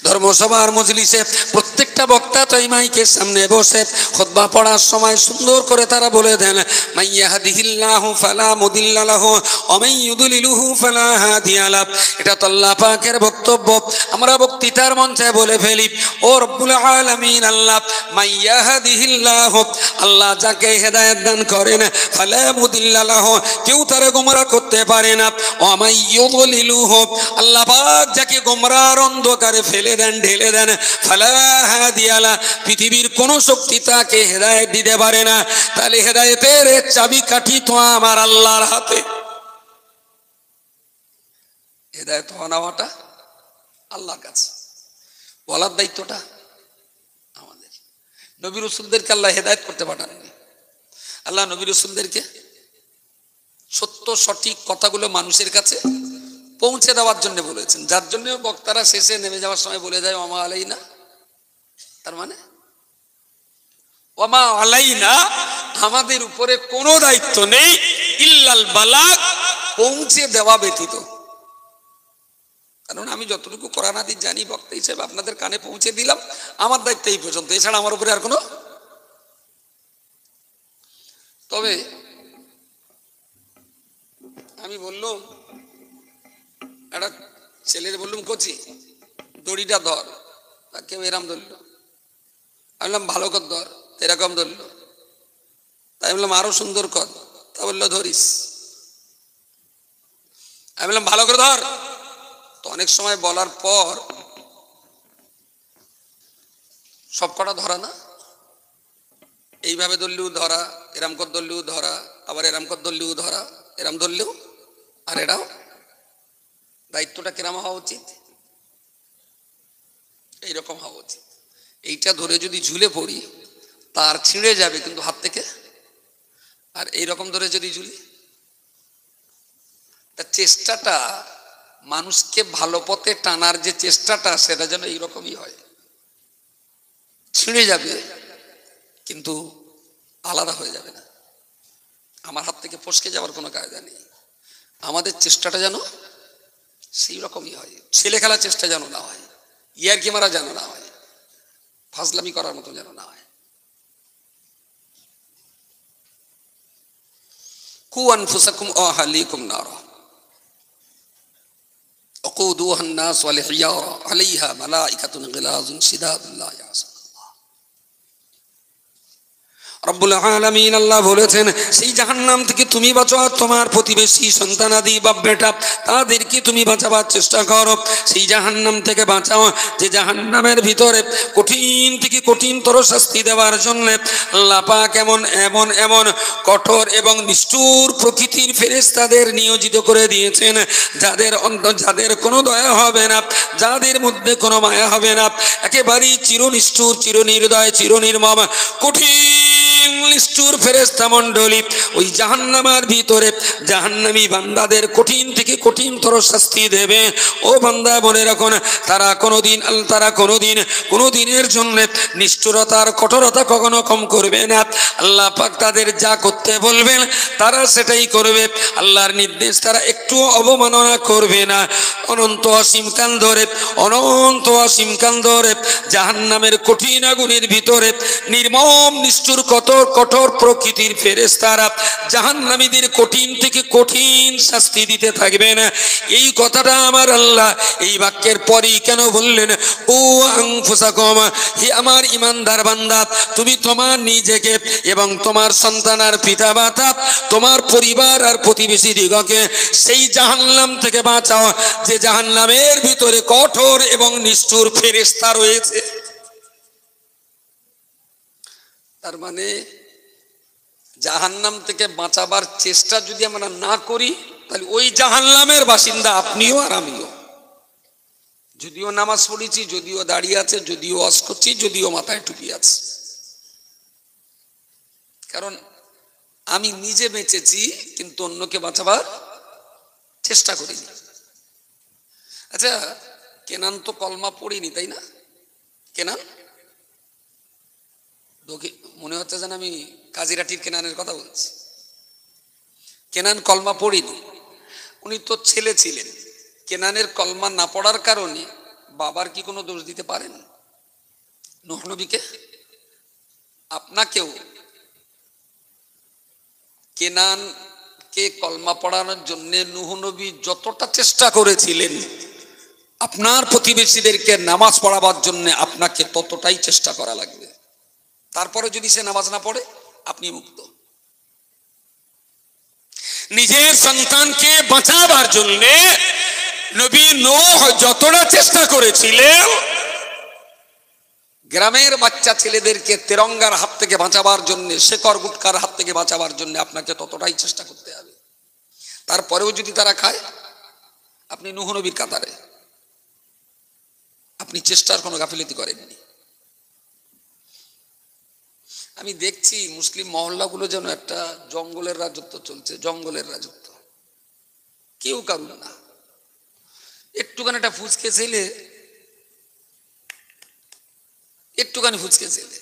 ধর্মসভার মজলিসে প্রত্যেকটা বক্তা তো এই মাইকের সামনে বসে খুতবা পড়ার সময় সুন্দর করে তারা বলে দেন, মাইয়াহদিহিল্লাহু ফালা মুদিল্লা লাহু ওয়া মান ইউদ্লিলহু ফালা হাদিয়া লাহু। এটা তো আল্লাহ পাকের বক্তব্য, আমরা বক্তৃতার মঞ্চে বলে ফেলি, ও রব্বুল আলামিন আল্লাহ, মাইয়াহদিহিল্লাহু, আল্লাহ যাকে হেদায়েত দান করেন, ফালা মুদিল্লা লাহু, কেউ তারে গোমরা করতে পারে না, ওয়া মান ইউদ্লিলহু, আল্লাহ পাক যাকে গোমরার অন্ধকারে ফেলে দেন, ঢেলে দেন, ফালা হাদিয়া লাহু, পৃথিবীর কোন শক্তি তাকে হেদায়েত দিতে পারে না। তাহলে হেদায়েতের চাবিকাঠি তো আমার আল্লাহর হাতে। হেদায়েত হওয়াটা আল্লাহর কাছে, বলার দায়িত্বটা আমাদের। নবী রাসূলদেরকে আল্লাহ হেদায়েত করতে পাঠাননি, আল্লাহ নবী রাসূলদেরকে সত্য সঠিক কথাগুলো মানুষের কাছে পৌঁছে দেওয়ার জন্য বলেছেন, যার জন্য বক্তারা শেষে নেমে যাওয়ার সময় বলে যায় ওমা আলাইনা, তার মানে ওমা আলাইনা, আমাদের উপরে কোনো দায়িত্ব নেই ইল্লাল বালাগ, পৌঁছে দেওয়া ব্যতীত। কারণ আমি যতটুকু কোরআন হাদিস জানি বক্তা হিসেবে আপনাদের কানে পৌঁছে দিলাম, আমার দায়িত্ব এই পর্যন্ত, এছাড়া আমার উপরে আর কোনো। তবে আমি বললাম একটা ছেলের, বললাম কচি দড়িটা ধর, কেউ এরম ধরল, আমি বললাম ভালো কর ধর, এরকম ধরল, তাই বললাম আরো সুন্দর কর, তা বললো ধরিস। আমি বললাম ভালো করে ধর, তো অনেক সময় বলার পর সব কটা ধরা না, এইভাবে ধরলেও ধরা, এরাম কর ধরলেও ধরা, আবার এরাম কর ধরলেও ধরা, এরাম ধরলেও, আর এরাও। দায়িত্বটা কেরাম হওয়া উচিত, এইরকম হওয়া উচিত। এইটা ধরে যদি ঝুলে পড়ি তার ছিঁড়ে যাবে কিন্তু হাত থেকে, আর এইরকম ধরে যদি ঝুলি, তার চেষ্টাটা মানুষকে ভালো পথে টানার যে চেষ্টাটা, সেটা যেন এইরকমই হয়। ছিঁড়ে যাবে কিন্তু আলাদা হয়ে যাবে না, আমার হাত থেকে ফসকে যাওয়ার কোনো কায়দা নেই। আমাদের চেষ্টাটা যেন সেই রকমই হয়, ছেলে খেলার চেষ্টা যেন না হয়, ইয়ারকি মারা যেন না হয়, ফাজলামি করার মতো যেন না হয়। কু আনফুসাকুম ওয়া আহলিকুম নারা ওয়াকুদুহা আন-নাস ওয়াল হিজারা আলাইহা মালাইকাতুন গিলাযুন শিদাদুন লা ইয়াসুন। রব্বুল আলামিন আল্লাহ বলেছেন, সেই জাহান্নাম থেকে তুমি বাঁচো, তোমার প্রতিবেশী, সন্তানাদি, বাপ বেটা, তাদেরকে তুমি বাঁচাবার চেষ্টা করো। সেই জাহান্নাম থেকে বাঁচাও, যে জাহান্নামের ভিতরে কঠিন থেকে কঠিনতর শাস্তি দেওয়ার জন্য আল্লাহ পাক এমন এমন এমন কঠোর এবং নিষ্ঠুর প্রকৃতির ফেরেশতাদের নিয়োজিত করে দিয়েছেন, যাদের কোনো দয়া হবে না, যাদের মধ্যে কোনো মায়া হবে না, একেবারেই চিরনিষ্ঠুর, চিরনির্দয়, চিরনির্মম, কঠিন নিষ্ঠুর ফেরেশতা মণ্ডলী ওই জাহান্নামের ভিতরে জাহান্নামী বান্দাদের কঠিন থেকে কঠিনতর শাস্তি দেবে। ও বান্দা মনে রাখুন, তারা কোনোদিনের জন্য নিষ্ঠুরতার কঠোরতা কখনো কম করবে না। আল্লাহ পাক তাদের যা করতে বলবেন তারা সেটাই করবে, আল্লাহর নির্দেশ তারা একটু অবমাননা করবে না। অনন্ত অসীমকাল ধরে জাহান্নামের কঠিন আগুনের ভিতরে নির্মম নিষ্ঠুর কত কঠোর কঠোর প্রকৃতির ফেরেশতারা জাহান্নামীদের কঠিন থেকে কঠিন শাস্তি দিতে থাকবেন। এই কথাটা আমার আল্লাহ এই বাক্যের পরেই কেন বললেন, ও আনফুসাকুম, হে আমার ইমানদার বান্দা, তুমি তোমার নিজেকে এবং তোমার সন্তান আর পিতা মাতা, তোমার পরিবার আর প্রতিবেশী দিগকে সেই জাহান্নাম থেকে বাঁচাও যে জাহান্নামের ভিতরে কঠোর এবং নিষ্ঠুর ফেরেশতা রয়েছে। তার মানে জাহান্নাম থেকে বাঁচাবার চেষ্টা যদি আমরা না করি, তাহলে ওই জাহান্নামের বাসিন্দা আপনিও আর আমিও। যদিও নামাজ পড়েছি, যদিও দাঁড়িয়ে আছে, যদিও ওয়াজ করছি, যদিও মাথায় টুপি আছে, কারণ আমি নিজে বেঁচেছি কিন্তু অন্যকে বাঁচাবার চেষ্টা করিনি। আচ্ছা, কেনান তো কলমা পড়িনি, তাই না? কেনান মনে হচ্ছে যেন আমি কাজিরাটির কেনানের কথা বলছি। কেনান কলমা পড়িনি, উনি তো ছেলে ছিলেন। কেনানের কলমা না পড়ার কারণে বাবার কি কোনো দোষ দিতে পারেন? নূহ নবীকে, আপনাকেও কেনানকে কলমা পড়ানোর জন্য নূহ নবী যতটা চেষ্টা করেছিলেন, আপনার প্রতিবেশীদেরকে নামাজ পড়াবার জন্য আপনাকে ততটাই চেষ্টা করা লাগবে। তারপরে যদি সে নামাজ না পড়ে, আপনি মুক্ত। নিজের সন্তানকে বাঁচাবার জন্য নবী নূহ যতটা চেষ্টা করেছিলেন, গ্রামের বাচ্চা ছেলেদেরকে তেরঙ্গার হাত থেকে বাঁচাবার জন্য, শেকড় গুটকার হাত থেকে বাঁচাবার জন্য আপনাকে ততটাই চেষ্টা করতে হবে। তারপরেও যদি তারা খায়, আপনি নূহ নবীর কাতারে, আপনি চেষ্টার কোনো গাফিলতি করেননি। আমি দেখছি মুসলিম মহল্লাগুলো যেন একটা জঙ্গলের রাজত্ব চলছে, জঙ্গলের রাজত্ব। কেউ কারুন না, একটুখানি একটা ফুচকে ছেলে, একটুখানি ফুচকে ছেলে,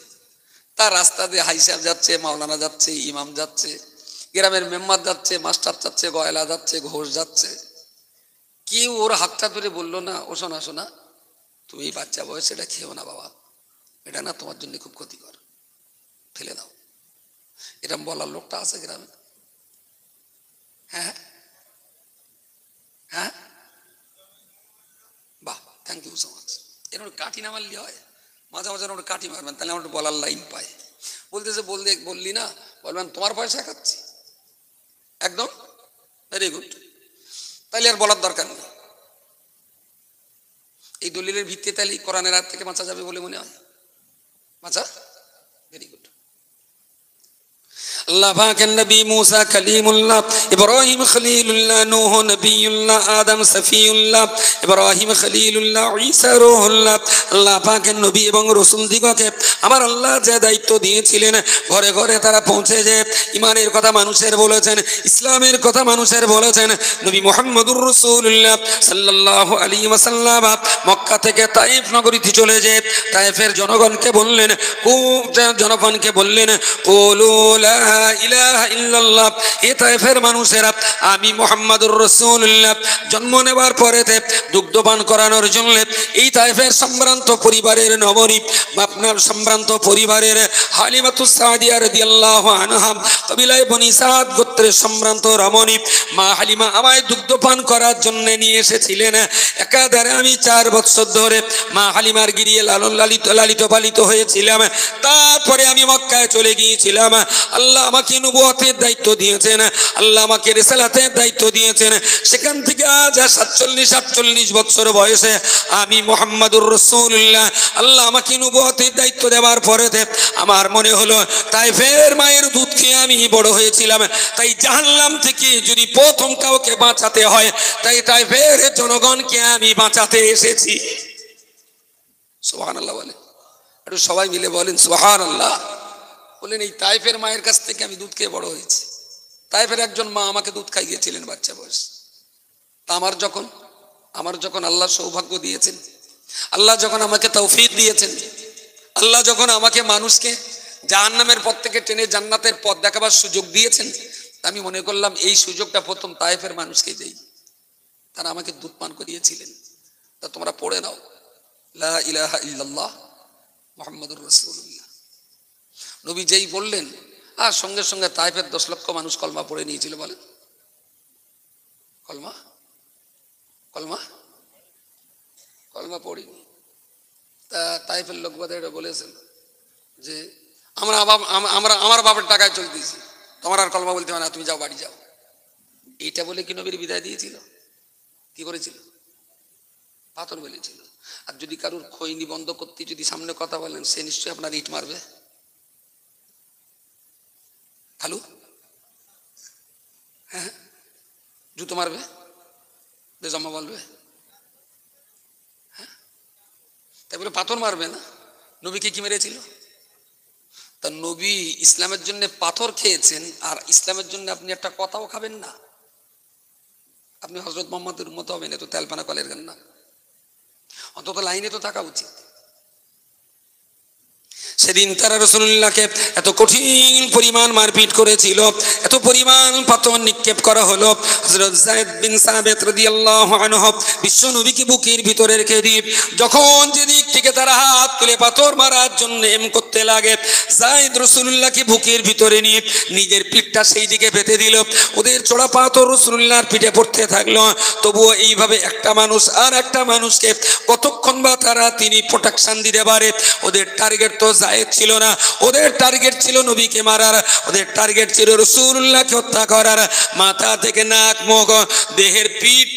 তার রাস্তা দিয়ে হাই সাহেব যাচ্ছে, মাওলানা যাচ্ছে, ইমাম যাচ্ছে, গ্রামের মেম্বার যাচ্ছে, মাস্টার যাচ্ছে, গয়লা যাচ্ছে, ঘোষ যাচ্ছে, কেউ ওর হাতটা ধরে বললো না, ও শোনা শোনা, তুমি এই বাচ্চা বয়সে এটা খেও না বাবা, এটা না তোমার জন্য খুব ক্ষতিকর, ফেলে দাও। এরকম বলার লোকটা আছে গ্রামে? হ্যাঁ হ্যাঁ, বাহ, থ্যাংক ইউ সো মাচ। এরকম কাঠি না মারলে হয়? মাঝে মাঝে ওটা কাঠি মারবেন, তাহলে আমার বলার লাইন পায়। বলতেছে বললি না, বলবেন তোমার পয়সা খাচ্ছি, একদম ভেরি গুড, তাহলে আর বলার দরকার নেই। এই দলিলের ভিত্তিতে তাহলে কোরআনের আয়াত থেকে বাঁচা যাবে বলে মনে হয়? বাঁচা, ভেরি গুড। আল্লাহ পাকের নবী মুসা কালিমুল্লাহ, ইব্রাহিম খলিলুল্লাহ, নূহ নবিয়ুল্লাহ, আদম সফিউল্লাহ, ইব্রাহিম খলিলুল্লাহ, ঈসা রূহুল্লাহ, আল্লাহ পাকের নবী এবং রাসূল দিগকে আমার আল্লাহ যে দায়িত্ব দিয়েছিলেন, ঘরে ঘরে তারা পৌঁছে যে ইমানের কথা মানুষের বলেছেন, ইসলামের কথা মানুষের বলেছেন। নবী মুহাম্মদুর রাসূলুল্লাহ সাল্লাল্লাহু আলাইহি ওয়াসাল্লাম মক্কা থেকে তায়েফ নগরীতে চলে যে তায়েফের জনগণকে বললেন, জনগণকে বললেন, কুলু লা ইলাহা ইল্লাল্লাহ, এ তায়েফের মানুষেরা, আমি মুহাম্মদুর রাসূলুল্লাহ জন্ম নেবার পরেতে দুগ্ধপান করানোর জন্য এই তায়েফের সম্ভ্রান্ত পরিবারের নবনী, আপনার সম্ভ্রান্ত পরিবারের হালিমাতুস সাদিয়া রাদিয়াল্লাহু আনহা, কবিলায় বনি সাদ গোত্রের সম্ভ্রান্ত রমণী মা হালিমা আমায় দুগ্ধপান করার জন্য নিয়ে এসেছিলেন। একাধারে আমি 4 বছর ধরে মা হালিমার গিরিয়ে লালিত পালিত হয়েছিলাম। তারপরে আমি মক্কায় চলে গিয়েছিলাম। আল্লাহ আমাকে নবুয়তের দায়িত্ব দিয়েছেন, আল্লাহ আমাকে রিসালাতের দায়িত্ব দিয়েছেন। সেখান থেকে আজ 47 বছর বয়সে আমি মুহাম্মদুর রাসূলুল্লাহ, আল্লাহ আমাকে নবুয়তের দায়িত্ব দেওয়ার পরে আমার মনে হলো তায়েফের মায়ের দুধ খেয়ে আমি বড় হয়েছিলাম, তাই জাহান্নাম থেকে যদি প্রথম কাউকে বাঁচাতে হয়, তাই তায়েফের জনগণকে আমি বাঁচাতে এসেছি। সুবহানাল্লাহ বলে, একটু সবাই মিলে বলেন সুবহানাল্লাহ। বলেন এই তায়েফের মায়ের কাছ থেকে আমি দুধ খেয়ে বড় হয়েছি। তায়েফের একজন মা আমাকে দুধ খাইয়েছিলেন বাচ্চা বয়স। তা আমার যখন আল্লাহ সৌভাগ্য দিয়েছেন, আল্লাহ যখন আমাকে তৌফিক দিয়েছেন, আল্লাহ যখন আমাকে মানুষকে জাহান্নামের পথ থেকে টেনে জান্নাতের পথ দেখাবার সুযোগ দিয়েছেন, আমি মনে করলাম এই সুযোগটা প্রথম তায়েফের মানুষকে দেই। তারা আমাকে দুধ পান করিয়েছিলেন। তা তোমরা পড়ে নাও লা ইলাহা ইল্লাল্লাহ মুহাম্মাদুর রাসূলুল্লাহ। নবী যেই বললেন আর সঙ্গে সঙ্গে তাইফের 10 লক্ষ মানুষ কলমা পড়ে নিয়েছিল। বলেন কলমা কলমা কলমা পড়িনি। তা তাইফের লোক বাদে এটা বলেছেন যে আমার বাপের টাকায় চলতেছি, তোমার আর কলমা বলতে হবে না, তুমি যাও, বাড়ি যাও। এইটা বলে কি নবীর বিদায় দিয়েছিল? কি করেছিল? পাথর বলেছিল। আর যদি কারুর খৈনি বন্ধ করতে যদি সামনে কথা বলেন, সে নিশ্চয়ই আপনার ইট মারবে। খালু, হ্যাঁ, জুতো মারবে, বেজমা বলবে, হ্যাঁ, তাই বলে পাথর মারবে না। নবীকে কি মেরেছিল? তা নবী ইসলামের জন্য পাথর খেয়েছেন, আর ইসলামের জন্য আপনি একটা কথাও খাবেন না? আপনি হযরত মুহাম্মদের উম্মত হবেন, এত তেলপানা কলের গান না, অন্তত লাইনে তো থাকা উচিত। সেদিন তারা রাসূলুল্লাহকে এত কঠিন পরিমাণ মারপিট করেছিল, এত পরিমাণ পাথর নিক্ষেপ করা হলো। হযরত যায়েদ বিন সাবিত রাদিয়াল্লাহু আনহু বিশ্ব নবীকে বুকের ভিতরে রেখে দিয়ে যখন যেদিক থেকে তারা হাত তুলে পাথর মারার জন্য এম করতে লাগে, যায়েদ রাসূলুল্লাহকে বুকের ভিতরে নিয়ে নিজের পিঠটা সেই দিকে পেতে দিল। ওদের চড়া পাথর রাসূলুল্লাহর পিঠে পড়তে থাকলো। তবুও এইভাবে একটা মানুষ আর একটা মানুষকে কতক্ষণ বা তিনি প্রোটেকশন দিতে পারে? ওদের টার্গেট তো যায়েদ ছিল না, ওদের টার্গেট ছিল নবীকে মারার, ওদের টার্গেট ছিল রাসূলুল্লাহকে হত্যা করার। মাথা থেকে নাক, মুখ, দেহের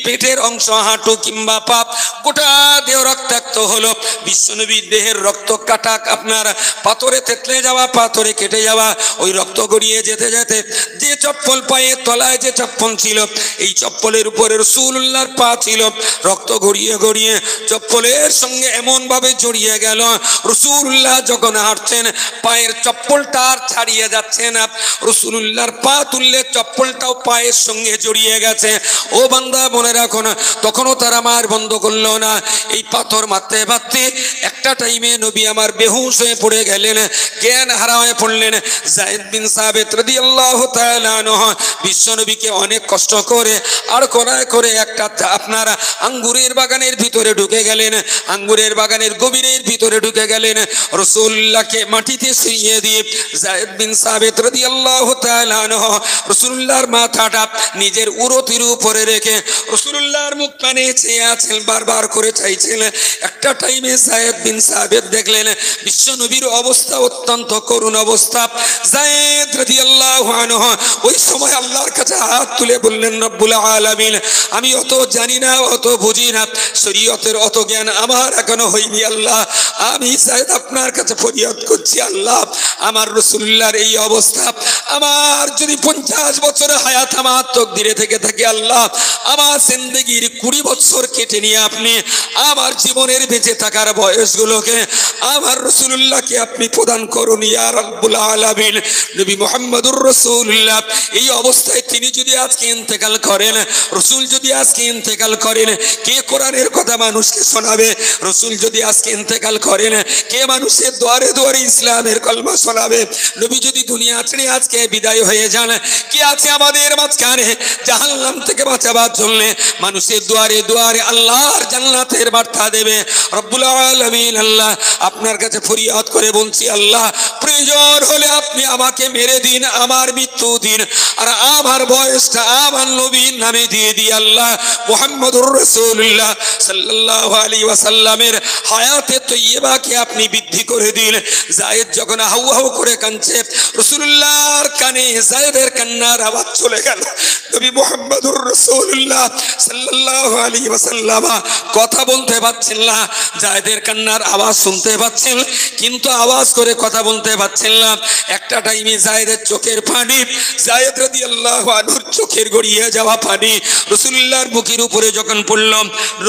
পেটের অংশ, হাঁটু কিংবা পাপ, গোটা দেহ রক্তাক্ত হলো। বিশ্বনবীর দেহের রক্ত কাটা আপনার পাথরে থেতলে যাওয়া, পাথরে কেটে যাওয়া, ওই রক্ত গড়িয়ে যেতে যেতে যে চপ্পল পায়ের তলায় যে চপ্পল ছিল, এই চপ্পলের উপরে রাসূলুল্লাহর পা ছিল, রক্ত গড়িয়ে গড়িয়ে চপ্পলের সঙ্গে এমন ভাবে জড়িয়ে গেল, রাসূলুল্লাহ যখন হাঁটছেন পায়ের চপ্পলটা আর ছাড়িয়ে যাচ্ছে না। রাসূলুল্লাহর পা তুললে চপ্পলটাও পায়ের সঙ্গে জড়িয়ে গেছে। ও বান্দা মনে রাখো না, তখনও তারা মার বন্ধ করলো না। এই পাথর মারতে মারতে একটা টাইমে নবী আমার বেহুশ হয়ে পড়ে গেলেন, জ্ঞান হারা হয়ে পড়লেন। যায়েদ বিন সাবিত রাদিয়াল্লাহু তাআলা আনহু বিশ্ব নবীকে অনেক কষ্ট করে আর কোনায় করে একটা আপনার আঙ্গুরের বাগানের ভিতরে ঢুকে গেলেন, আঙ্গুরের বাগানের গভীরের ভিতরে ঢুকে গেলেন। রাসূলুল্লাহকে মাটিতে শুইয়ে দিয়ে যায়েদ বিন সাবিত রাদিয়াল্লাহু তাআলা আনহু রাসূলুল্লাহর মাথাটা নিজের উরতির উপরে রেখে রাসূলুল্লাহর মুখ পানে চেয়ে আছেন, বারবার করে চাইছেন। একটা টাইমে যায়েদ বিন সাবিত দেখলেন বিশ্ব নবীর অবস্থা অত্যন্ত করুণ অবস্থা। যায়েদ রাদিয়াল্লাহু আনহু ওই সময় আল্লাহর কাছে হাত তুলে বললেন, রব্বুল আলামিন, আমি অত জানি না, অত বুঝি না, শরীয়তের অত জ্ঞান আমার এখনো হয়নি। আল্লাহ, আমি যায়েদ আপনার কাছে ফরিয়াদ করছি, আল্লাহ, আমার রাসূলুল্লাহর এই অবস্থা, আমার যদি 50 বছর হায়াত আমার তকদিরে থেকে থাকে, আল্লাহ, আমার জিন্দেগির 20 বছর কেটে নিয়ে আপনি আমার জীবনের বেঁচে থাকার বয়সগুলোকে আমার রাসূলুল্লাহকে আপনি প্রদান করুন ইয়া রাব্বুল আলামিন। নবী মুহাম্মদুর রাসূলুল্লাহ এই অবস্থায় তিনি যদি আজকে ইন্তেকাল করেন, রাসূল যদি আজকে ইন্তেকাল করেন, কে কোরআনের কথা মানুষকে শোনাবে? রাসূল যদি আজকে ইন্তেকাল করেন, কে মানুষের দুয়ারে দুয়ারে ইসলামের কলমা শোনাবে? নবী যদি দুনিয়া ছেড়ে আজকে বিদায় হয়ে যান, কে আছে আমাদের মাঝখানে জাহান্নাম থেকে বাঁচাবার জন্য মানুষের দুয়ারে দুয়ারে আল্লাহর জান্নাতের বার্তা দেবে? রব্বুল আলামিন, আল্লাহ, আপনার কাছে ফরিয়াদ করে বলছি, আল্লাহ, প্রয়োজন হলে আপনি আমাকে মেরে দিন, আমার মৃত্যু দিন, আর আমার বয়সটা আমার নবীর নামে দিয়ে দিই। আল্লাহ, মুহাম্মদুর রাসূলুল্লাহ সাল্লাল্লাহু আলাইহি ওয়াসাল্লামের হায়াতে তৈয়বাকে আপনি বৃদ্ধি করে দিন। যায়েদ যখন হাউ হাউ করে কাঁদছে, রাসূলুল্লাহর কানে যায়েদের কান্নার আওয়াজ চলে গেল। নবী মুহাম্মদুর রাসূলুল্লাহ সাল্লাল্লাহু আলাইহি ওয়াসাল্লাম কথা বলতে পারছেন না, যায়েদের কান্নার আওয়াজ শুনতে পাচ্ছেন কিন্তু আওয়াজ করে কথা বলতে পারছেন না। একটা টাইমে যায়েদের চোখের পানি, যায়েদ রাদিয়াল্লাহু আনহুর চোখের গড়িয়ে যাওয়া পানি রাসূলুল্লাহর মুখের উপরে যখন পড়ল,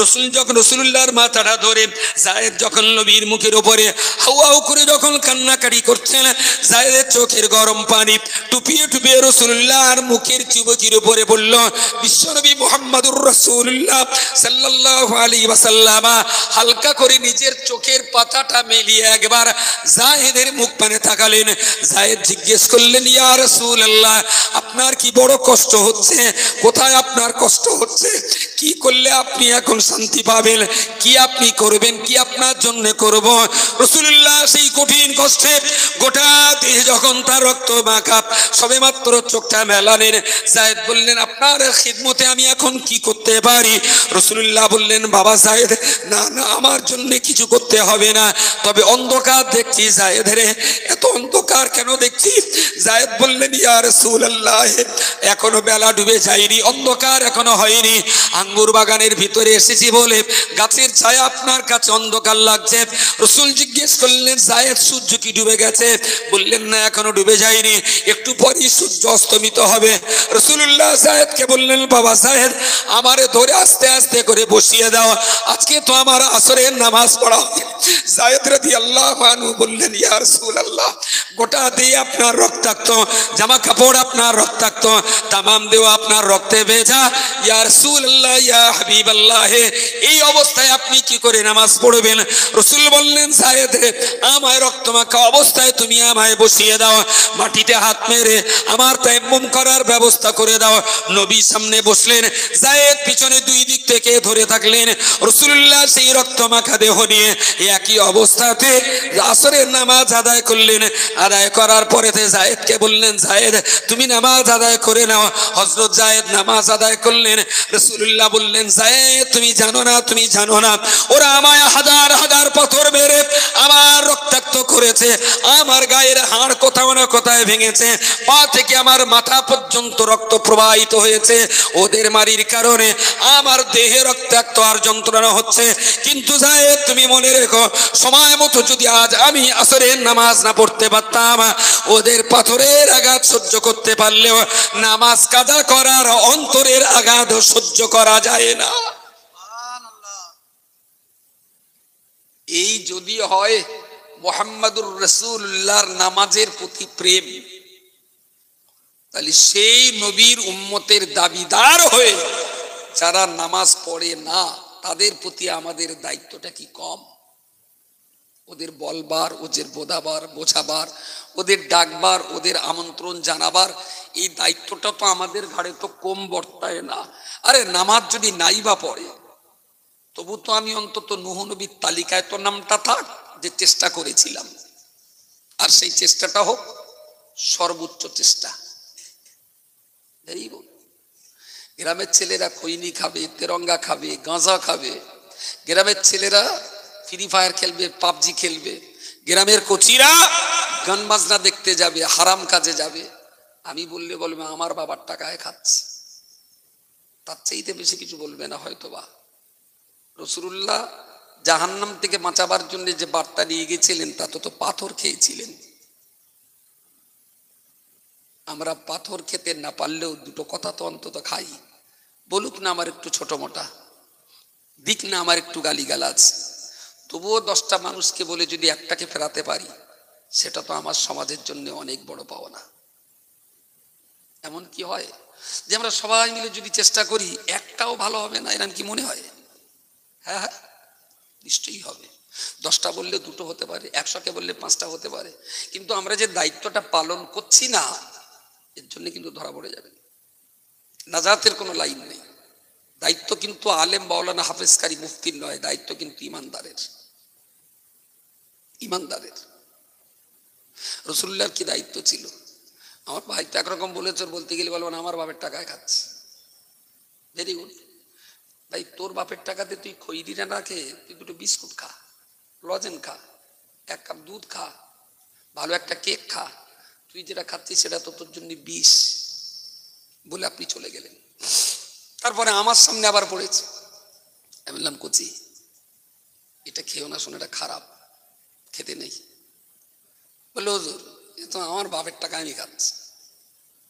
রাসূল যখন রাসূলুল্লাহর মাথাটা ধরে যায়েদ যখন নবীর মুখের উপরে হাউ হাউ করে যখন কান্নাকাটি করছেন, যায়েদের চোখের গরম পানি টুপিয়ে টুপিয়ে রাসূলুল্লাহর মুখের চিবুকের উপরে পড়ল। বিশ্বনবী মুহাম্মদুর রাসূলুল্লাহ সাল্লাল্লাহু আলাইহি ওয়াসাল্লাম হালকা করে নিজের চোখের পাতাটা মেলিয়ে একবার যায়েদের মুখ পানে তাকালেন। যায়েদ জিজ্ঞেস করলেন, ইয়া রাসূলুল্লাহ, আপনার কি বড় কষ্ট হচ্ছে? কোথায় আপনার কষ্ট হচ্ছে? কি করলে আপনি এখন শান্তি পাবেন? কি আপনি করবেন? কি আপনার জন্য করব? রাসূলুল্লাহ সেই সেই কঠিন কষ্টে গোটা দেহ যখন তার রক্ত মাখা, সবেমাত্র চোখটা মেলালেন। জায়েদ বললেন, আপনার খিদমতে আমি এখন কি করতে পারি? রাসূলুল্লাহ বললেন, বাবা জায়েদ, না না, আমার জন্য কিছু করতে হবে না, তবে অন্ধকার দেখছি জায়েদ রে। এত অন্ধকার কেন দেখছি? জায়েদ বললেন, ইয়া রাসূলুল্লাহ, এখনো বেলা ডুবে যায়নি, অন্ধকার এখনো হয়নি। আঙ্গুর বাগানের ভিতরে এসেছি বলে গাছের ছায়া আপনার কাছে অন্ধকার লাগছে। রাসূল জিজ্ঞেস করলেন, জায়েদ, সূর্য কি ডুবে গেছে? বললেন, না, এখনো ডুবে যায়নি, একটু পরই সূর্য অস্তমিত হবে। রাসূলুল্লাহ জায়েদকে বললেন, বাবা জায়েদ, আমারে ধরে আস্তে আস্তে করে বসিয়ে দাও, আজকে তো আমার আসরের নামাজ পড়া হবে। জায়েদ রাদিয়াল্লাহু আনহু বললেন, ইয়া রাসূলুল্লাহ, গোটা দেহ আপনার রক্তাক্ত, জামা কাপড় আপনার রক্তাক্ত, তামাম দেহ আপনার রক্তে ভেজা। ইয়া রাসূলুল্লাহ, ইয়া হাবিবাল্লাহ, এই অবস্থায় আপনি কি করে নামাজ পড়বেন? রাসূল বললেন, জায়েদ রে, আমায় রক্তমাখা অবস্থায় তুমি আমায় বসিয়ে দাও, মাটিতে হাত মেরে আমার তায়াম্মুম করার ব্যবস্থা করে দাও। নবী সামনে বসলেন, জায়েদ পিছনে দুই দিক থেকে ধরে থাকলেন। রাসূলুল্লাহ সেই রক্তমাখা দেহ নিয়ে একই অবস্থাতে আসরের নামাজ আদায় করলেন। আদায় করার পরে জায়েদকে বললেন, জায়েদ, তুমি নামাজ আদায় করে নাও। হযরত জায়েদ নামাজ আদায় করলেন। রাসূলুল্লাহ বললেন, জায়েদ, তুমি জানো না, তুমি জানো না, ওরা আমায় হাজার হাজার পাথর মেরে আমার রক্তাক্ত করেছে, আমার গায়ের হাড় কোথাও না কোথায় ভেঙেছে, পা থেকে আমার মাথা পর্যন্ত রক্ত প্রবাহিত হয়েছে। ওদের মারির কারণে আমার দেহে রক্তাক্ত আর যন্ত্রণা হচ্ছে। কিন্তু জায়েদ, তুমি মনে রেখো, সময় মতো যদি আজ আমি আসরের নামাজ না পড়তে পারতাম, ওদের পাথরের আঘাত সহ্য করতে পারলেও নামাজ কাজা করার অন্তরের আঘাত সহ্য করা যায় না। এই যদি হয় মুহাম্মাদুর রাসূলুল্লাহর নামাজের প্রতি প্রেম, তাহলে সেই নবীর উম্মতের দাবিদার হয়ে যারা নামাজ পড়ে না, তাদের প্রতি আমাদের দায়িত্বটা কি কম? ওদের বলবার, ওদের বোঝাবার, ওদের ডাকবার, ওদের আমন্ত্রণ জানাবার এই দায়িত্বটা তো আমাদের ঘাড়ে তো কম বর্তায় না। আরে নামাজ যদি নাই বা পড়ে, তবু তো আমি অন্তত নূহ নবীর তালিকায় তো নামটা থাক, যে চেষ্টা করেছিলাম। আর সেই চেষ্টাটা হোক সর্বোচ্চ চেষ্টা। গ্রামের ছেলেরা খৈনি খাবে, তেরঙ্গা খাবে, গাঁজা খাবে, গ্রামের ছেলেরা ফ্রি ফায়ার খেলবে, পাবজি খেলবে, গ্রামের কোচিরা গান বাজনা দেখতে যাবে, হারাম কাজে যাবে। আমি বললে বলবে আমার বাবার টাকায় খাচ্ছে, তার চাইতে বেশি কিছু বলবে না হয়তোবা। রাসূলুল্লাহ জাহান্নাম থেকে বাঁচাবার জন্য যে বার্তা নিয়ে গেছিলেন, তাতে তো পাথর খেয়েছিলেন। আমরা পাথর খেতে না পারলেও দুটো কথা তো অন্তত খাই। বলুক না আমার একটু ছোট মোটা, দিক না আমার একটু গালিগালাজ, তবুও 10টা মানুষকে বলে যদি একটাকে ফেরাতে পারি, সেটা তো আমার সমাজের জন্য অনেক বড় পাওনা। এমন কি হয় যে আমরা সবাই মিলে যদি চেষ্টা করি, একটাও ভালো হবে না, এরকম কি মনে হয়? হ্যাঁ হ্যাঁ, নিশ্চয়ই হবে। 10টা বললে 2টো হতে পারে, 100কে বললে 5টা হতে পারে, কিন্তু আমরা যে দায়িত্বটা পালন করছি না, এর জন্য কিন্তু ধরা পড়ে যাবে। নাজাতের কোনো লাইন নেই। দায়িত্ব কিন্তু আলেম, মাওলানা, হাফেজকারী, মুফতির নয়, দায়িত্ব কিন্তু ইমানদারের। ইমানদারের। রাসূলুল্লাহর কি দায়িত্ব ছিল? আমার ভাই তো একরকম বলেছে, বলতে গেলে বলবেন আমার বাপের টাকায় খাচ্ছে। ভেরি গুড ভাই, তোর বাপের টাকাতে তুই খৈরি না খেয়ে তুই 2টো বিস্কুট খা, লজেন খা, 1 কাপ দুধ খা, ভালো একটা কেক খা। তুই যেটা খাচ্ছিস সেটা তো তোর জন্য বিষ বলে আপনি চলে গেলেন। তারপরে আমার সামনে আবার পড়েছে, আমি বললাম, কোচি এটা খেয়েও না, শোনো, এটা খারাপ, খেতে নেই। বললো, হুজুর এ তো আমার বাপের টাকা আমি খাচ্ছি।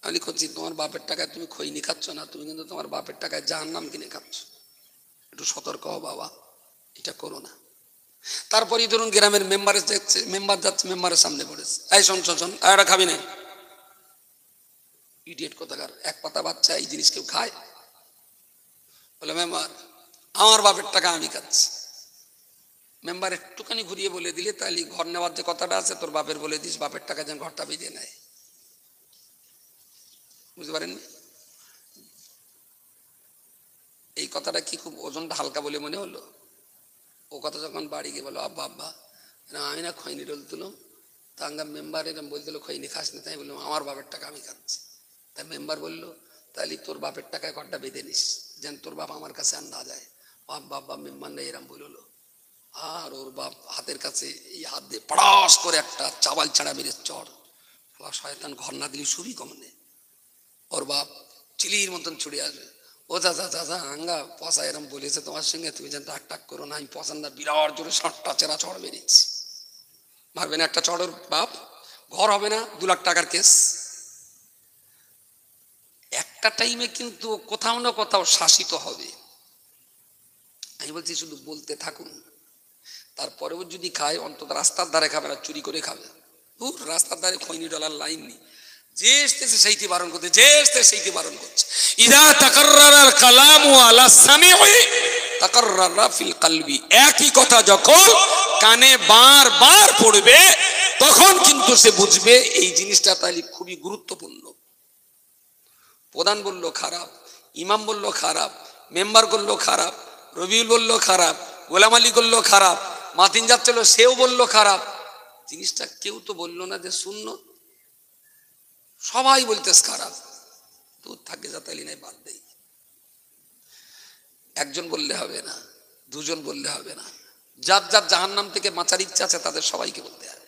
আমি কোচি, তোমার বাপের টাকায় তুমি খৈনি খাচ্ছ না, তুমি কিন্তু তোমার বাপের টাকায় জাহান্নাম কিনে খাচ্ছ। একটু সতর্ক হও বাবা, এটা করো না। তারপরে ধরুন গ্রামের মেম্বার যাচ্ছে, মেম্বারের সামনে পড়েছে, এই শোন শোন শোন, আর খাবি না। ইডিয়েট কোথাকার, 1 পাতা বাচ্চা এই জিনিস কেউ খায়? বলে, মেম্বার আমার বাপের টাকা আমি খাচ্ছি। মেম্বার একটুখানি ঘুরিয়ে বলে দিলে, তাহলে ঘর নেওয়ার যে কথাটা আছে তোর বাপের বলে দিস, বাপের টাকা যেন ঘরটা বেঁধে নেয়। বুঝতে পারেননি? এই কথাটা কি খুব ওজনটা হালকা বলে মনে হলো? ও কথা যখন বাড়ি গিয়ে বলো, আব্বা আব্বা আমি না খৈনি রোল তুললাম, তা আঙ্গা মেম্বার এরম বলছিল খৈনি খাস না, তাই বললাম আমার বাপের টাকা আমি খাচ্ছি। তাই মেম্বার বললো তাহলে তোর বাপের টাকায় ঘরটা বেঁধে নিস, যেন তোর বাপ আমার কাছে আর না যায়। বাপ মেম্বার না এরম বললো, আর ওর বাপ হাতের কাছে এই হাত দিয়ে পড়াস করে একটা চাবাল ছাড়া মেরে চড়, শয়তান ঘর না দিলি শুবি কমনে। ওর বাপ চিলির মতন ছুড়ে আসবে, ও চাচা চাচা আঙ্গা পচা এরম বলেছে তোমার সঙ্গে, তুমি যেন টাক টাক করো না, আমি পছন্দ না, বিরাট জোরে 60টা চেরা চড় মেরেছি। মারবে না একটা চড়ের বাপ, ঘর হবে না, 2 লাখ টাকার কেস। একটা টাইমে কিন্তু কোথাও না কোথাও শাসিত হবে। আমি বলছি শুধু বলতে থাকুন, তারপরেও যদি খায় অন্তত রাস্তার ধারে খাবে না, চুরি করে খাবে। রাস্তার ধারে খৈনি ডলার লাইন নেই, যে এসতেছে সেইটি বারণ করতে, যে এসতেছে সেইটি বারণ করছে। ইদা তাকাররারাল কালামু আলা সামিঈ তাকাররারা ফিল কলবি, একই কথা যখন কানে বারবার পড়বে তখন কিন্তু সে বুঝবে এই জিনিসটা তাহলে খুবই গুরুত্বপূর্ণ। প্রধান বলল খারাপ, ইমাম বলল খারাপ, মেম্বার করলো খারাপ, রবিউল বলল খারাপ, গোলাম আলী করলো খারাপ, মাতিন যাচ্ছিল সেও বলল খারাপ। জিনিসটা কেউ তো বললো না যে সুন্নত, সবাই বলতেছে খারাপ। দূর থাকে যা তাইলে নাই, বাদ দেই। একজন বললে হবে না, দুজন বললে হবে না, যার যার জাহান্নাম থেকে বাঁচার ইচ্ছা আছে তাদের সবাইকে বলতে হবে।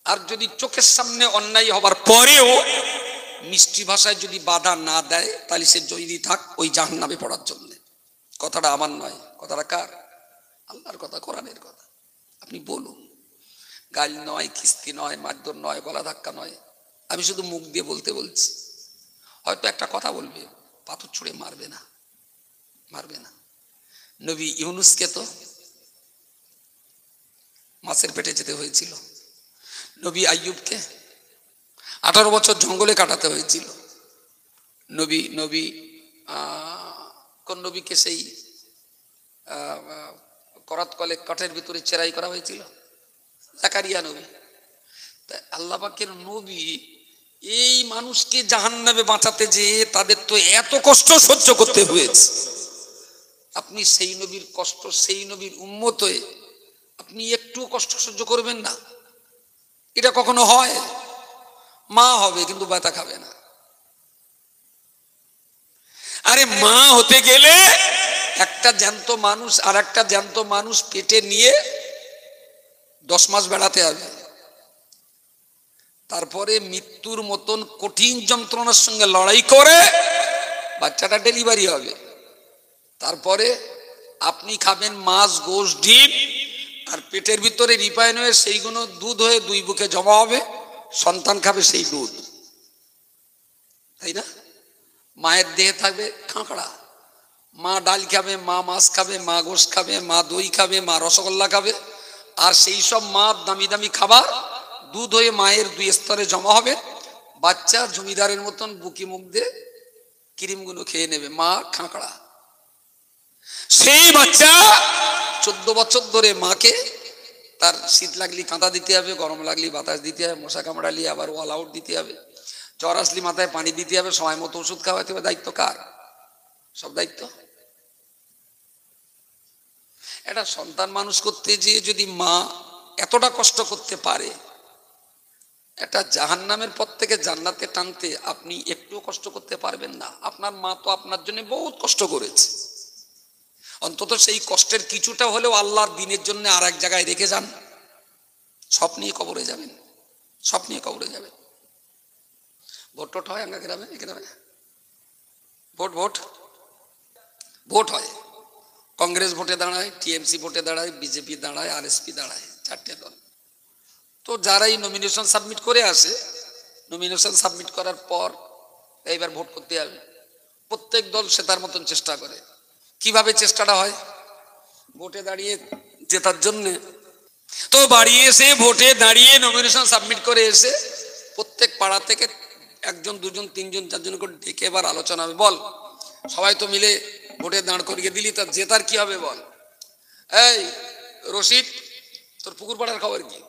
আর যদি চোখের সামনে অন্যায় হবার পরেও মিষ্টি ভাষায় যদি বাধা না দেয় তাহলে সে জয়ী থাক ওই জাহান্নামে পড়ার জন্য। কথাটা আমার নয়, কথাটা কার? আল্লাহর কথা, কোরআনের কথা। আপনি বলুন, গাল নয়, খিস্তি নয়, মারধর নয়, গলা ধাক্কা নয়, আমি শুধু মুখ দিয়ে বলতে বলছি। হয়তো একটা কথা বলবে, পাথর ছুঁড়ে মারবে না, মারবে না। নবী ইউনুসকে তো মাছের পেটে যেতে হয়েছিল, নবী আইয়ুবকে 18 বছর জঙ্গলে কাটাতে হয়েছিল, নবী কোন নবীকে সেই করাত কলে কাঠের ভিতরে চেরাই করা হয়েছিল? জাকারিয়া নবী। তাই আল্লাহ পাকের নবী এই মানুষকে জাহান্নামে বাঁচাতে যে তাদের তো এত কষ্ট সহ্য করতে হয়েছে, আপনি সেই নবীর কষ্ট, সেই নবীর উম্মত হয়ে আপনি একটু কষ্ট সহ্য করবেন না? এটা কখনো হয়? মা হবে কিন্তু ব্যথা খাবে না। আরে মা হতে গেলে একটা জ্যান্ত মানুষ আর একটা জ্যান্ত মানুষ পেটে নিয়ে 10 মাস বেড়াতে হবে, তারপরে মৃত্যুর মতন কঠিন যন্ত্রণার সঙ্গে লড়াই করে বাচ্চাটা ডেলিভারি হবে। তারপরে আপনি খাবেন মাছ, গোশত, ডিম, আর পেটের ভিতরে রিফাইন হয়ে সেইগুলো দুধ হয়ে 2 বুকে জমা হবে, সন্তান খাবে সেই দুধ, তাই না? মায়ের দেহে থাকবে কাঁকড়া, মা ডাল খাবে, মা মাছ খাবে, মা গোশত খাবে, মা দই খাবে, মা রসগোল্লা খাবে, আর সেই সব মা দামি দামি খাবার দুধ হয়ে মায়ের 2 স্তরে জমা হবে, বাচ্চা জমিদারের মতন বুকি মুখ দিয়ে ক্রিমগুলো খেয়ে নেবে, মা কাঁকড়া। সেই বাচ্চা 14 বছর ধরে মাকে তার শীত লাগলি কাঁথা দিতে হবে, গরম লাগলি বাতাস দিতে হবে, মশা কামড়ালি আবার অল আউট দিতে হবে, জ্বর আসলি মাথায় পানি দিতে হবে, সময় মতো ওষুধ খাওয়াতে হবে। দায়িত্ব কার? সব দায়িত্ব। একটা সন্তান মানুষ করতে যেয়ে যদি মা এতটা কষ্ট করতে পারে, একটা জাহান্নামের পথ থেকে জান্নাতে টানতে আপনি একটু কষ্ট করতে পারবেন না? আপনার মা তো আপনার জন্য বহুত কষ্ট করেছে, অন্তত সেই কষ্টের কিছুটা হলেও আল্লাহর দিনের জন্য আর এক জায়গায় রেখে যান। সব নিয়ে কবরে যাবেন, সব নিয়ে কবরে যাবেন। ভোট টোট হয় আঙ্গা গ্রামে, গ্রামে ভোট হয়। কংগ্রেস ভোটে দাঁড়ায়, টিএমসি ভোটে দাঁড়ায়, বিজেপি দাঁড়ায়, আরএসপি দাঁড়ায়, 4টে দল। তো যারাই নমিনেশন সাবমিট করে আসে, নমিনেশন সাবমিট করার পর এইবার ভোট করতে হবে, প্রত্যেক দল সে তার মতন চেষ্টা করে। কিভাবে চেষ্টাটা হয়? ভোটে দাঁড়িয়ে জেতার জন্য। তো বাড়ি এসে ভোটে দাঁড়িয়ে নমিনেশন সাবমিট করে এসে প্রত্যেক পাড়া থেকে 1জন 2জন 3জন 4জন করে ডেকে এবার আলোচনা হবে। বল, সবাই তো মিলে ভোটে দাঁড় করিয়ে দিলি, তার জেতার কি হবে বল? এই রশিদ, তোর পুকুর পাড়ার খবর কি?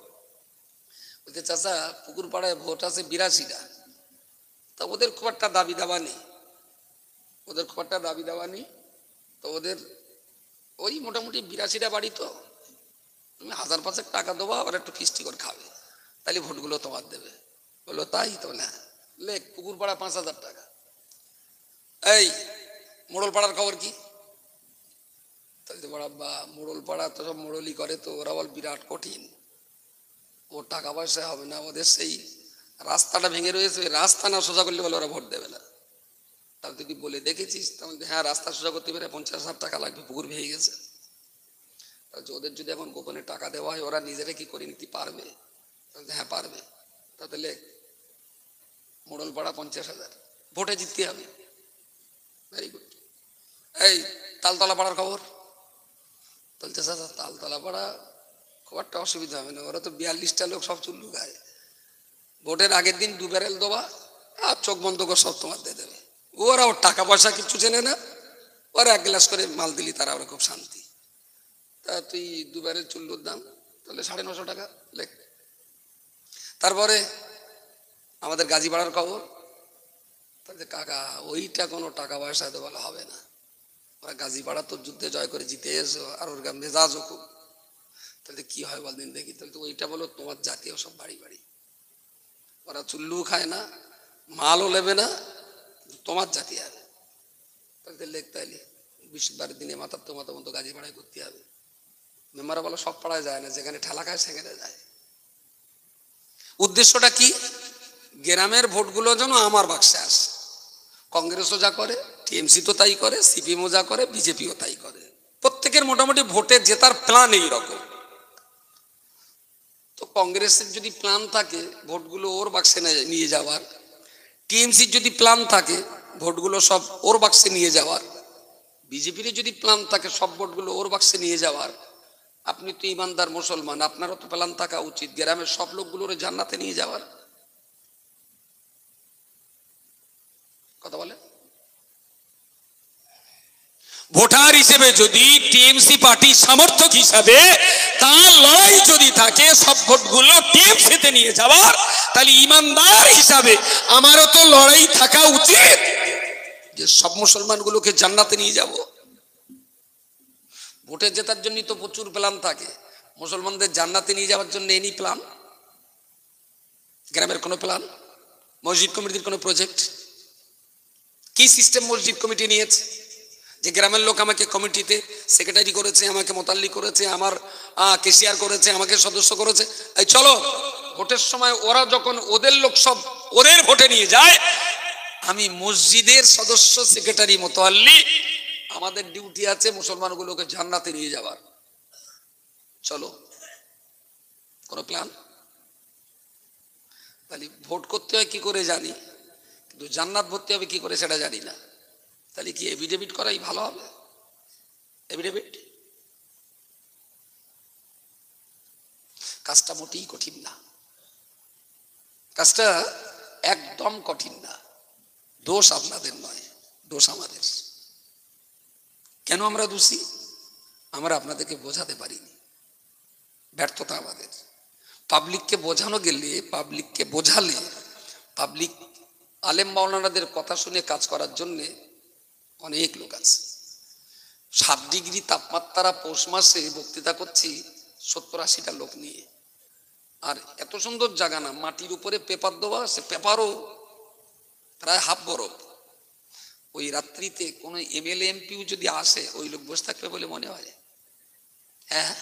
বলতে চাচা পুকুর পাড়ায় ভোট আছে 82টা, তা ওদের খুব একটা দাবি দাবা নেই, ওদের খুব একটা দাবি দাবা নেই, তো ওদের ওই মোটামুটি 82টা বাড়ি, তো তুমি 1000-5 টাকা দেবো, আবার একটু ফিস্টি করে খাবে, তাহলে ভোটগুলো তোমার দেবে। বললো তাই তো? না, লেখ পুকুর পাড়া 5000 টাকা। এই মোড়ল পাড়ার খবর কি? তাহলে বড় আব্বা, মোড়ল পাড়া তো সব মোড়লই করে, তো ওরা বল বিরাট কঠিন, ও টাকা পয়সা হবে না, ওদের সেই রাস্তাটা ভেঙে রয়েছে, রাস্তা না সোজা করলে বলে ওরা ভোট দেবে না। তাহলে তুই বলে দেখেছিস? তাহলে হ্যাঁ, রাস্তা সোজা করতে পারে 50,000 টাকা লাগবে, পুকুর ভেঙে গেছে। তাহলে ওদের যদি এখন গোপনে টাকা দেওয়া হয়, ওরা নিজেরা কি করে নিতে পারবে? তাহলে হ্যাঁ পারবে। তাহলে মোড়ল পাড়া 50,000, ভোটে জিততে হবে। Very good. এই তালতলা পাড়ার খবর? বলছে চাচা তালতলা পাড়া খুব একটা অসুবিধা হবে না, ওরা তো 42টা লোক সব চুল্লু গায়ে, ভোটের আগের দিন 2 ব্যারেল দেবা আর চোখ বন্ধ করে সব তোমার দিয়ে দেবে। ওরা ওর টাকা পয়সা কিছু চেনে না, ওরা 1 গ্লাস করে মাল দিলি তারা ওরা খুব শান্তি। তা তুই 2 ব্যারেল চুল্লুর দাম তাহলে 950 টাকা লেখ। তারপরে আমাদের গাজীপাড়ার খবর? তাহলে কাকা ওইটা কোনো টাকা পয়সা তো বলা হবে না, ওরা গাজীপাড়া তো যুদ্ধে জয় করে জিতে এসো, আর ওর মেজাজও খুব। তাহলে কি হয় বল দিন দেখি? তাহলে তো ওইটা বলো তোমার জাতীয় সব বাড়ি বাড়ি, ওরা চুল্লু খায় না, মালও নেবে না, তোমার জাতি হবে। তাহলে লেখ তাইলে 20-12 দিনে মাথার তো মাথা মতো গাজীপাড়ায় করতে হবে। মেম্বাররা বলো সব পাড়ায় যায় না, যেখানে ঠেলা খায় সেখানে যায়। উদ্দেশ্যটা কি? গ্রামের ভোটগুলো যেন আমার বাক্সে আসে। কংগ্রেসও যা করে, টিএমসি তো তাই করে, সিপিএমও যা করে, বিজেপিও তাই করে। প্রত্যেকের মোটামুটি ভোটে জেতার প্ল্যান এইরকম। তো কংগ্রেসের যদি প্ল্যান থাকে ভোটগুলো ওর বাক্সে নিয়ে যাওয়ার, টিএমসির যদি প্ল্যান থাকে ভোটগুলো সব ওর বাক্সে নিয়ে যাওয়ার, বিজেপির যদি প্ল্যান থাকে সব ভোটগুলো ওর বাক্সে নিয়ে যাওয়ার, আপনি তো ইমানদার মুসলমান, আপনারও তো প্ল্যান থাকা উচিত গ্রামের সব লোকগুলোর জান্নাতে নিয়ে যাওয়ার। কথা বলে? ভোটার হিসেবে যদি টিএমসি পার্টির সমর্থক হিসাবে তার লড়াই যদি থাকে সব ভোটগুলো টিএমসিতে নিয়ে যাওয়ার, তাহলে ইমানদার হিসাবে আমারও তো লড়াই থাকা উচিত যে সব মুসলমানগুলোকে জান্নাতে নিয়ে যাব। ভোটে জেতার জন্য তো প্রচুর প্ল্যান থাকে, মুসলমানদের জান্নাতে নিয়ে যাওয়ার জন্য এনি প্ল্যান? গ্রামের কোনো প্ল্যান? মসজিদ কমিটির কোনো প্রজেক্ট? কি সিস্টেম মসজিদ কমিটি নিয়েছে যে গ্রামের লোক আমাকে কমিটিতে সেক্রেটারি করেছে, আমাকে মোতাল্লি করেছে, আমার কেশিয়ার করেছে, আমাকে সদস্য করেছে? এই চলো ভোটের সময় ওরা যখন ওদের লোক সব ওদের ভোটে নিয়ে যায়, আমি মসজিদের সদস্য, সেক্রেটারি, মোতাল্লি, আমাদের ডিউটি আছে মুসলমানগুলোকে জান্নাতে নিয়ে যাওয়ার। চলো, কোন প্ল্যান? তাহলে ভোট করতে হয় কি করে জানি, কিন্তু জান্নাত ভর্তি হবে কি করে সেটা জানি না। তাহলে কি এফিডেভিট করাই ভালো হবে? এফিডেভিট কাজটা মোটেই কঠিন না, কাজটা একদম কঠিন না। দোষ আপনাদের নয়, দোষ আমাদের। কেন আমরা দোষী? আমরা আপনাদেরকে বোঝাতে পারিনি, ব্যর্থতা আমাদের। পাবলিককে বোঝানো গেলে, পাবলিককে বোঝালে, পাবলিক আলেম মাওলানাদের কথা শুনে কাজ করার জন্যে অনেক লোক আছে। 7 ডিগ্রি তাপমাত্রা পৌষ মাসে বক্তৃতা করছি 70-80টা লোক নিয়ে, আর এত সুন্দর জায়গা না, মাটির উপরে পেপার দেওয়া, সে পেপারও প্রায় হাফ বরফ। ওই রাত্রিতে কোনো এমএলএ এমপিও যদি আসে ওই লোক বসে থাকবে বলে মনে হয়? হ্যাঁ,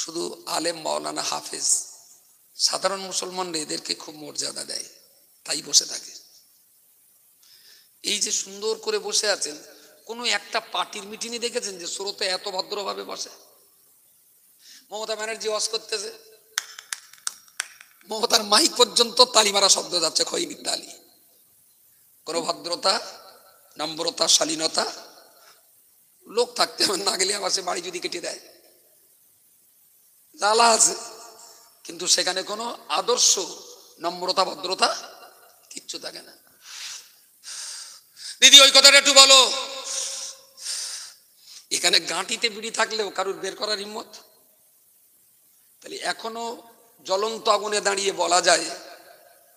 শুধু আলেম মাওলানা হাফেজ সাধারণ মুসলমানরা এদেরকে খুব মর্যাদা দেয়, তাই বসে থাকে। এই যে সুন্দর করে বসে আছেন, কোনো একটা পার্টির মিটিংয়ে দেখেছেন যে শ্রোতা এত ভদ্রভাবে বসে? মমতা ব্যানার্জি ওয়াজ করতেছে, মমতার মাইক পর্যন্ত তালি মারা শব্দ যাচ্ছে, খৈনির তালি। কোনো ভদ্রতা, নম্রতা, শালীনতা লোক থাকতে হবে, না গেলে আবার সে বাড়ি যদি কেটে দেয়, জ্বালা আছে। কিন্তু সেখানে কোনো আদর্শ, নম্রতা, ভদ্রতা কিচ্ছু থাকে না। দিদি ওই কথাটা একটু বলো। এখানে গাঁটিতে বিড়ি থাকলেও কারুর বের করার হিম্মত? তাহলে এখনো জ্বলন্ত আগুনে দাঁড়িয়ে বলা যায়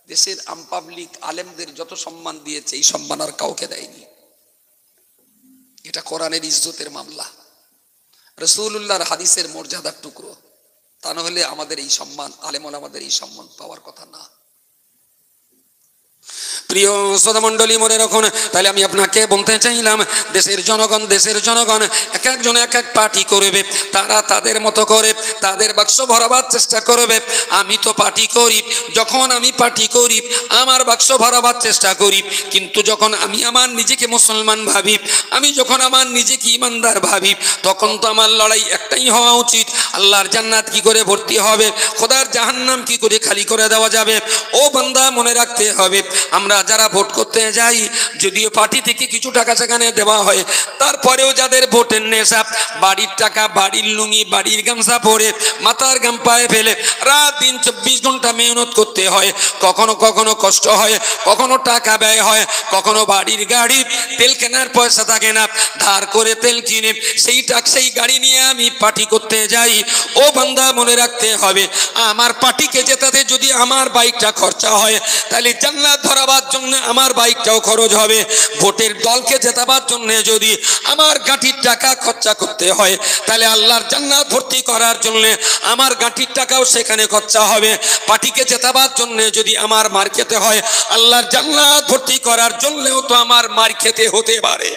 দেশের আমপাবলিক আলেমদের যত সম্মান দিয়েছে এই সম্মান আর কাউকে দেয়নি। এটা কোরআনের ইজ্জতের মামলা। রাসূলুল্লাহর হাদিসের মর্যাদার টুকরো, তা না হলে আমাদের এই সম্মান, আলেম ওলামাদের এই সম্মান পাওয়ার কথা না। প্রিয় শ্রোতামণ্ডলী, মনে রাখুন, তাহলে আমি আপনাকে বলতে চাইলাম, দেশের জনগণ এক একজন এক এক পার্টি করবে, তারা তাদের মতো করে তাদের বাক্স ভরাবার চেষ্টা করবে। আমি তো পার্টি করি, যখন আমি পার্টি করি আমার বাক্স ভরাবার চেষ্টা করি, কিন্তু যখন আমি আমার নিজেকে মুসলমান ভাবি, আমি যখন আমার নিজেকে ইমানদার ভাবি, তখন তো আমার লড়াই একটাই হওয়া উচিত, আল্লাহর জান্নাত কি করে ভর্তি হবে, খোদার জাহান্নাম কি করে খালি করে দেওয়া যাবে। ও বান্দা, মনে রাখতে হবে, আমরা যারা ভোট করতে যাই, যদিও পার্টি থেকে কিছু টাকা সেখানে দেওয়া হয়, তারপরেও যাদের ভোটের নেশা, বাড়ির টাকা, বাড়ির লুঙ্গি, বাড়ির গামছা পরে, মাথার গাম পায়ে ফেলে রাত দিন 24 ঘন্টা মেহনত করতে হয়, কখনো কখনো কষ্ট হয়, কখনো টাকা ব্যয় হয়, কখনো বাড়ির গাড়ি তেল কেনার পয়সা থাকে না, ধার করে তেল কিনে সেই গাড়ি নিয়ে আমি পার্টি করতে যাই। ও বান্দা, মনে রাখতে হবে, আমার পার্টিকে জেতাতে যদি আমার বাইকটা খরচা হয়, তাহলে জান্নাত ধরাবার জন্য আমার বাইকটাও খরচ হবে। ভোটের দলকে জেতাবার জন্য যদি আমার গাঁটির টাকা খরচা করতে হয়, তাহলে আল্লাহর জান্নাত ভর্তি করার জন্য আমার গাঁটির টাকাও সেখানে খরচা হবে। পার্টিকে জেতাবার জন্য যদি আমার মার খেতে হয়, আল্লাহর জান্নাত ভর্তি করার জন্যও তো আমার মার খেতে হতে পারে।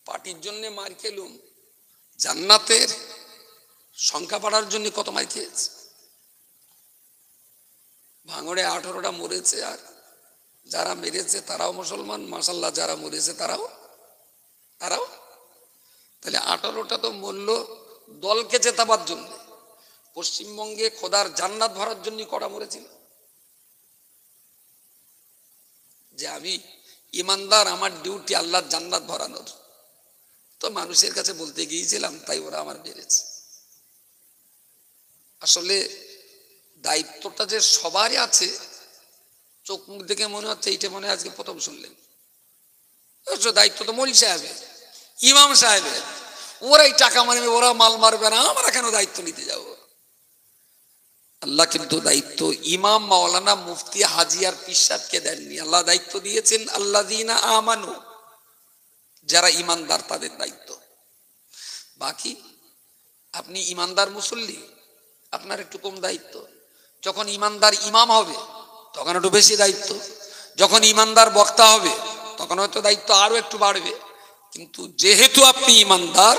পার্টির জন্য মার খেলুম, জান্নাতের সংখ্যা বাড়ার জন্য কত মার খেয়েছে। ভাঙড়ে 18টা মরেছে, আর যারা মেরেছে তারাও মুসলমান, মাশাআল্লাহ, যারা মরেছে তারাও। তাহলে 18টা তো মূল্য দলকে জেতাবার জন্য। পশ্চিমবঙ্গে খোদার জান্নাত ভরার জন্য কটা মরেছিল? যে আমি ইমানদার, আমার ডিউটি আল্লাহর জান্নাত ভরানোর, তো মানুষের কাছে বলতে গিয়েছিলাম, তাই ওরা আমার মেরেছে। আসলে দায়িত্বটা যে সবারই আছে, চোখ মুখ দেখে মনে হচ্ছে এইটা মনে হয় আজকে প্রথম শুনলেন। দায়িত্ব তো মৌলভী সাহেবের, ইমাম সাহেবের, ওরাই টাকা মারবে, ওরা মাল মারবে না, আমরা কেন দায়িত্ব নিতে যাব? আল্লাহ কিন্তু দায়িত্ব ইমাম, মাওলানা, মুফতি, হাজি আর পীর সাহেবকে দেননি। আল্লাহ দায়িত্ব দিয়েছেন আল্লাযীনা আমানু, যারা ইমানদার তাদের দায়িত্ব। বাকি আপনি ইমানদার মুসল্লি, আপনার একটু কম দায়িত্ব। যখন ইমানদার ইমাম হবে তখন একটু বেশি দায়িত্ব, যখন ইমানদার বক্তা হবে তখন হয়তো দায়িত্ব আরো একটু বাড়বে। কিন্তু যেহেতু আপনি ইমানদার,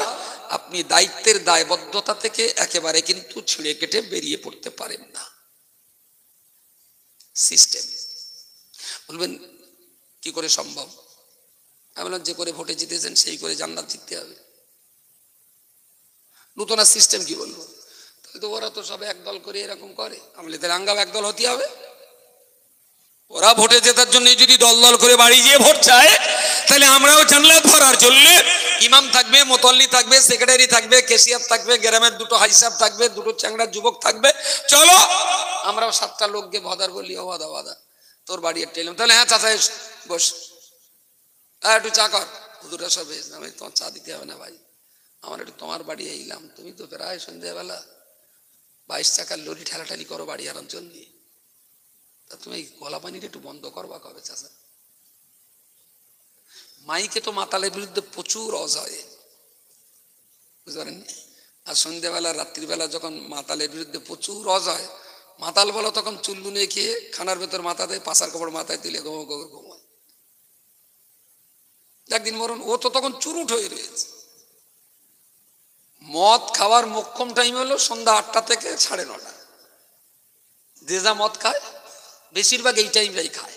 আপনি দায়িত্বের দায়বদ্ধতা থেকে একেবারে কিন্তু ছিঁড়ে কেটে বেরিয়ে পড়তে পারেন না। সিস্টেম। বলবেন কি করে সম্ভব? আমি বললাম, যে করে ভোটে জিতেছেন সেই করে জান্নাত জিততে হবে। নতুন সিস্টেম কি বলবো? তাহলে তো ওরা তো সব একদল করে এরকম করে, আমলে তাহলে আঙ্গাম একদল হতে হবে। ওরা ভোটে জেতার জন্য যদি দল দল করে বাড়ি গিয়ে ভোট চায়, তাহলে আমরাও জান্নাত ভরার জন্য ইমাম থাকবে, মোতল্লি থাকবে, সেক্রেটারি থাকবে, ক্যাশিয়ার থাকবে, গ্রামের দুটো হাইসাব থাকবে, দুটো চ্যাংড়া যুবক থাকবে, চলো আমরাও 7টা লোককে ভদার বলি, ও বাদা তোর বাড়ি একটা এলাম, তাহলে হ্যাঁ চাচা বস, একটু চা কর, হুজুরা সব আমি তোমার চা দিতে হবে না ভাই, আমার একটু তোমার বাড়ি এলাম, তুমি তো প্রায় সন্ধ্যাবেলা 22 চাকার লরি ঠেলাঠালি করো বাড়ি আনার জন্য, তা তুমি গলা পানিটা একটু বন্ধ করবা কবে চাচা? মাইকে তো মাতালের বিরুদ্ধে প্রচুর অজ হয়, বুঝতে পারেন? আর সন্ধ্যাবেলা রাত্রিবেলা যখন মাতালের বিরুদ্ধে প্রচুর অজ হয়, মাতাল বলো তখন চুল্লু নিয়ে খেয়ে খানার ভেতর মাথা দেয়, পাশার কাপড় মাথায় দিলে ঘুমায়। একদিন মরণ, ও তো তখন চুরুট হয়ে রয়েছে। মদ খাওয়ার মোক্ষম টাইম হলো সন্ধ্যা 8টা থেকে 9:30। যে যা মদ খায় বেশিরভাগ এই টাইমটাই খায়।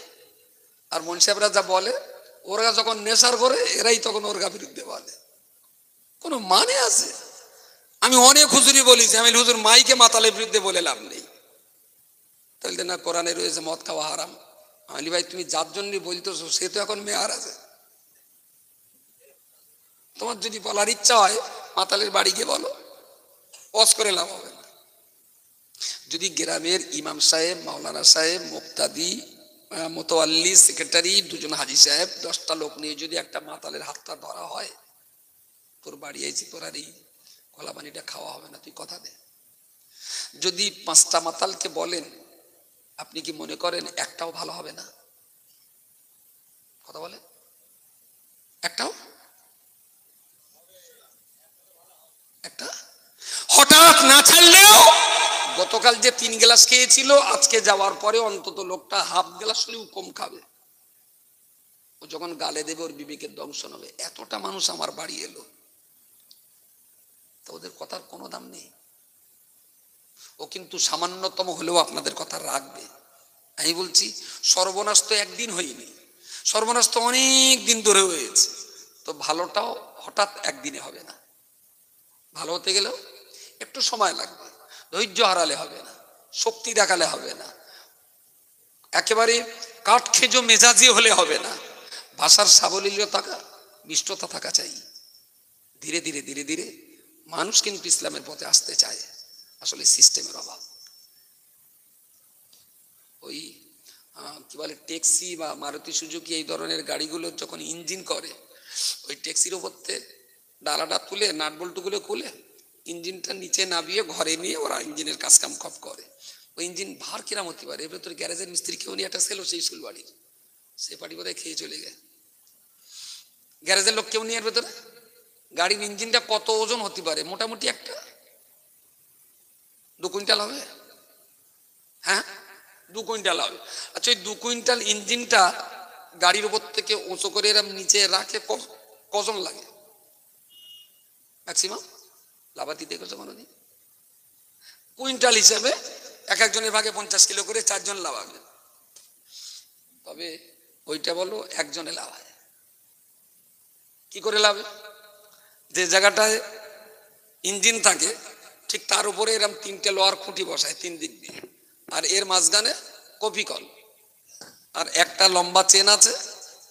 আর মনসাহেবরা যা বলে, ওরা যখন নেশার করে এরাই তখন ওর বিরুদ্ধে বলে। কোনো মানে আছে? আমি অনেক হুজুরি বলেছি, আমি হুজুর মাইকে মাতালের বিরুদ্ধে বলে লাভ নেই। তাহলে না কোরআনে রয়েছে মদ খাওয়া হারাম। আলী ভাই, তুমি যার জন্য বলতেছো সে তো এখন মেয়ার আছে। তোমার যদি বলার ইচ্ছা হয় মাতালের বাড়ি গিয়ে বলো, ওয়াজ করে লাভ হবে না। যদি গ্রামের ইমাম সাহেব, মাওলানা সাহেব, মুক্তাদি, মোতাওয়াল্লি, সেক্রেটারি, 2জন হাজি সাহেব, 10টা লোক নিয়ে যদি একটা মাতালের হাতটা ধরা হয়, তোর বাড়ি আইছি, তোর আর এই কলা পানিটা খাওয়া হবে না, তুই কথা দে। যদি 5টা মাতালকে বলেন, আপনি কি মনে করেন একটাও ভালো হবে না? কথা বলে একটাও গতকাল যে 3 গ্লাস খেয়েছিল আজকে যাওয়ার পরে অন্তত লোকটা হাফ গ্লাস হলেও কম খাবে। ও যখন গালে দেবে ওর বিবেকের দংশন হবে। এতটা মানুষ আমার বাড়ি এলো, তো ওদের কথার কোনো দাম নেই। ও কিন্তু সামান্যতম হলেও আপনাদের কথা রাখবে। আমি বলছি সর্বনাশ তো একদিন হয়নি, সর্বনাশ তো অনেক দিন ধরে হয়েছে। তো ভালোটাও হঠাৎ একদিনে হবে না, ভালো হতে গেলেও একটু সময় লাগবে। ধৈর্য হারালে হবে না, শক্তি দেখালে হবে না, একেবারে কাঠখেজো মেজাজি হলে হবে না। ভাষার সাবলীলতা, মিষ্টতা থাকা চাই। ধীরে ধীরে ধীরে ধীরে মানুষ কিন্তু ইসলামের পথে আসতে চায়, আসলে সিস্টেমের অভাব। ওই কি বলে ট্যাক্সি বা মারুতি সুজুকি এই ধরনের গাড়িগুলো যখন ইঞ্জিন করে, ওই ট্যাক্সির ওপরতে ডালাটা তুলে নাট বল্টুগুলো খুলে ইঞ্জিনটা নিচে নামিয়ে ঘরে নিয়ে ওরা ইঞ্জিনের কাজ কাম খপ করে। ওই ইঞ্জিন ভার কিরাম হতে পারে। এবার তোর গ্যারেজের মিস্ত্রি কেউ নিয়ে একটা ছিল সেই স্কুল বাড়ির, সে পার্টি বোধহয় খেয়ে চলে গেছে। গ্যারেজের লোক কেউ নিয়ে এর ভেতরে গাড়ির ইঞ্জিনটা কত ওজন হতে পারে? মোটামুটি একটা 2 কুইন্টাল হবে। হ্যাঁ, 2 কুইন্টাল হবে। আচ্ছা, ওই 2 কুইন্টাল ইঞ্জিনটা গাড়ির উপর থেকে উঁচু করে এরম নিচে রাখে কজন লাগে ম্যাক্সিমাম? লাভাতি দেখেছো কোনোদিন? কুইন্টাল হিসেবে এক একজনের ভাগে 50 কিলো করে 4 জন লাভাবে। তবে ওইটা বলো একজনে লাভায় কি করে লাভে? যে জায়গাটায় ইঞ্জিন থাকে ঠিক তার উপরে এরকম 3টে লোহার খুঁটি বসায় 3 দিক দিয়ে, আর এর মাঝখানে কপিকল, আর একটা লম্বা চেন আছে।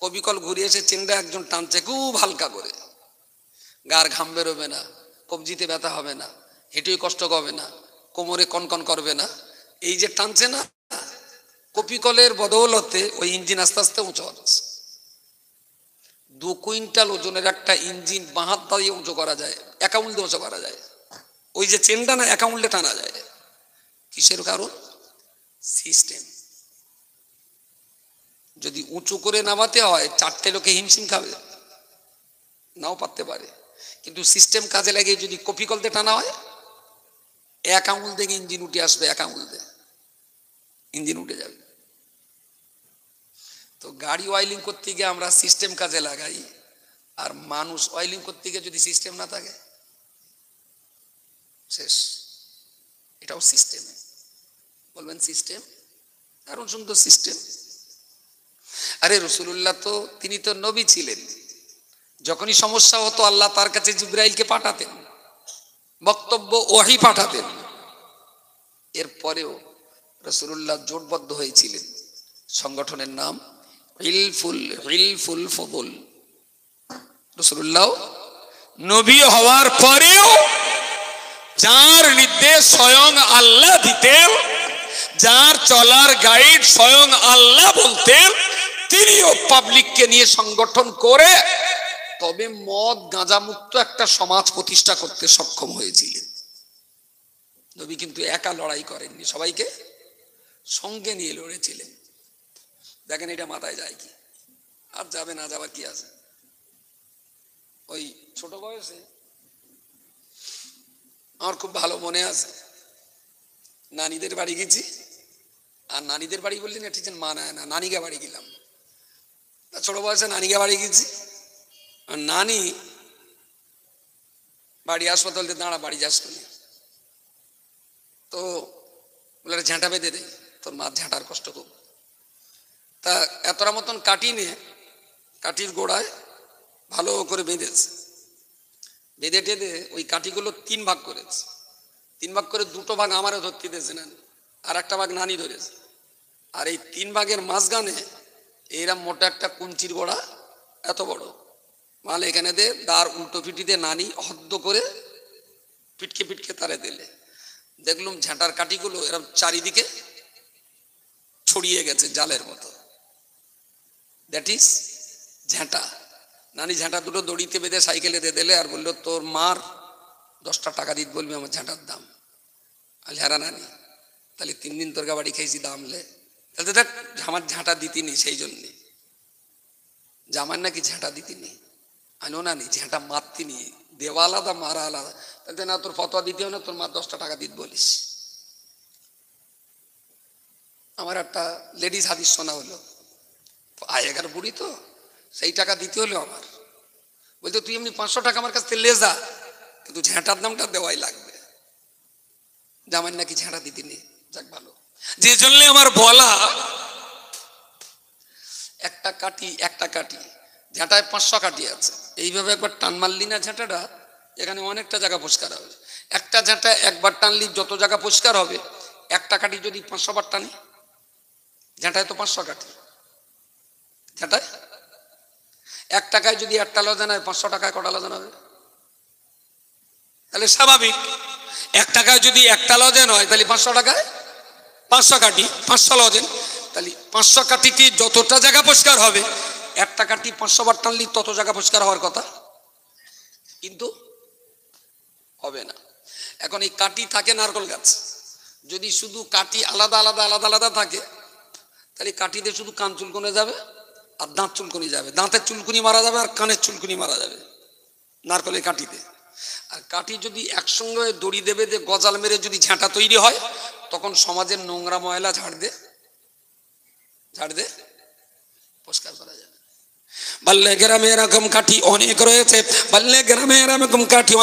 কপিকল ঘুরিয়ে এসে চেনটা একজন টানছে খুব হালকা করে, গার ঘাম বেরোবে না, কবজিতে ব্যথা হবে না, হেঁটেই কষ্ট হবে না, কোমরে কনকন করবে না। এই যে টানছে না, কপিকলের বদৌলতে ওই ইঞ্জিন আস্তে আস্তে উঁচু হচ্ছে। 2 কুইন্টাল ওজনের একটা ইঞ্জিন বাঁ হাত দিয়ে উঁচু করা যায়, এক আঙুল দিয়ে উঁচু করা যায়। ওই যে চেনটা না, এক আঙুলে টানা যায়। কিসের কারণ? সিস্টেম। যদি উঁচু করে নামাতে হয় 4টে লোকে হিমশিম খাবে, নাও পারতে পারে। কিন্তু সিস্টেম কাজে লাগিয়ে যদি কপিকল দিয়ে টানা হয়, এক আঙুল থেকে ইঞ্জিন উঠে আসবে, এক আঙুল দিয়ে ইঞ্জিন উঠে যাবে। তো গাড়ি অয়েলিং করতে গিয়ে আমরা সিস্টেম কাজে লাগাই, আর মানুষ অয়েলিং করতে গিয়ে যদি সিস্টেম না থাকে শেষ। এটাও সিস্টেম। বলবেন সিস্টেম, কারণ সুন্দর সিস্টেম। আরে রাসূলুল্লাহ তো তিনি তো নবী ছিলেন, যখনই সমস্যা হতো আল্লাহ তার কাছে জিবরাইলকে পাঠাতেন, বক্তব্য ওহী পাঠাতেন। এরপরেও রাসূলুল্লাহ জোটবদ্ধ হয়েছিলেন। সংগঠনের নাম হিলফুল ফদল। রাসূলুল্লাহ নবী হওয়ার পরেও যার নির্দেশ স্বয়ং আল্লাহ দিতেন, যার চলার গাইড স্বয়ং আল্লাহ বলতেন, তিনিও পাবলিককে নিয়ে সংগঠন করে তবে মদ গাঁজা মুক্ত একটা সমাজ প্রতিষ্ঠা করতে সক্ষম হয়েছিলেন। নবী কিন্তু একা লড়াই করেননি, সবাইকে সঙ্গে নিয়ে লড়েছিলেন। দেখেন এটা মাথায় যায় কি? আর যাবে না যাবার কি আছে? ওই ছোট বয়সে আমার খুব ভালো মনে আছে, নানিদের বাড়ি গেছি। আর নানিদের বাড়ি বললেন ঠিক মানায় না, নানিকে বাড়ি গেলাম। ছোট বয়সে নানিকে বাড়ি গেছি, আর নানি বাড়ি হাসপাতাল দিয়ে দাঁড়া, বাড়ি যাস তুমি। তো বলে ঝাঁটা বেঁধে দে, তোর মা ঝাঁটার কষ্ট খুব। তা এতটা মতন কাটি নিয়ে কাঠির গোড়ায় ভালো করে বেঁধেছে, বেঁধে টেঁধে ওই কাঠিগুলো 3 ভাগ করেছে। 3 ভাগ করে 2টো ভাগ আমারও ধরতে দিয়েছে নানি, আর একটা ভাগ নানি ধরেছে। আর এই 3 ভাগের মাঝখানে এইরকম মোটা একটা কুঞ্চির গোড়া এত বড় মাল এখানে দে, দার উল্টো পিটি দিয়ে নানি হদ্দ করে পিটকে পিটকে তারে দিলে। দেখলুম ঝাঁটার কাঠিগুলো এরকম চারিদিকে ছড়িয়ে গেছে জালের মতো। দ্যাট ইজ ঝাঁটা। নানি ঝাঁটা দুটো দড়িতে বেঁধে সাইকেলে দিয়ে দিলে, আর বললো তোর মার 10টা টাকা দিতে বলবি আমার ঝাঁটার দাম। আলে হারা নানি, তাহলে 3 দিন তোর বাড়ি খেয়েছি দামলে। তাহলে দেখ আমার ঝাঁটা দিতিনি, সেই জন্যে জামার নাকি ঝাঁটা দিতিনি। আনো নানি ঝাঁটা মারতিনি, দেওয়া আলাদা মারা আলাদা। তাহলে না তোর ফতোয়া দিতে হবে না, তোর মা 10টা টাকা দিতে বলিস। আমার একটা লেডিস হাদিস শোনা হলো, আগেকার বুড়ি তো, সেই টাকা দিতে হলো আমার। বলতে তুই এমনি 500 টাকা আমার কাছ থেকে লে যা, কিন্তু ঝেঁটার দামটা দেওয়াই লাগবে। জামাই নাকি ঝেঁটা দিতে নেই, যাক ভালো। যে জন্য আমার বলা, একটা কাঠি ঝেঁটায় 500 কাঠি আছে, এইভাবে একবার টান মারলি না ঝেঁটাটা, এখানে অনেকটা জায়গা পরিষ্কার হবে। একটা ঝেঁটা একবার টানলি যত জায়গা পরিষ্কার হবে, একটা কাঠি যদি 500 বার টানি, ঝেঁটায় তো 500 কাঠি, ঝেঁটায় 1 টাকায় যদি 1টা লজেন হয়, 500 টাকায় কটা লজেন হবে? তাহলে স্বাভাবিক 1 টাকায় যদি 1টা লজেন হয়, তাহলে 500 টাকায় 500 কাঠি, 500 লজেন, তাহলে 500 কাঠিটি যতটা জায়গা পরিষ্কার হবে, 1টা কাঠি 500 বার টানলি তত জায়গা পরিষ্কার হওয়ার কথা, কিন্তু হবে না। এখন এই কাঠি থাকে নারকেল গাছ, যদি শুধু কাঠি আলাদা আলাদা আলাদা আলাদা থাকে, তাহলে কাঠিতে শুধু কান চুলকুনে যাবে আর দাঁত চুলকুনি যাবে, দাঁতের চুলকুনি মারা যাবে আর কানের চুলকুনি মারা যাবে নারকেলের কাঠিতে। আর কাঠি যদি একসঙ্গে দড়ি দেবে, গজাল মেরে যদি ঝাঁটা তৈরি হয়, তখন সমাজের নোংরা ময়লা ঝাড় দে পরিষ্কার করা যাবে। বাল্যে গ্রামে এরকম কাঠি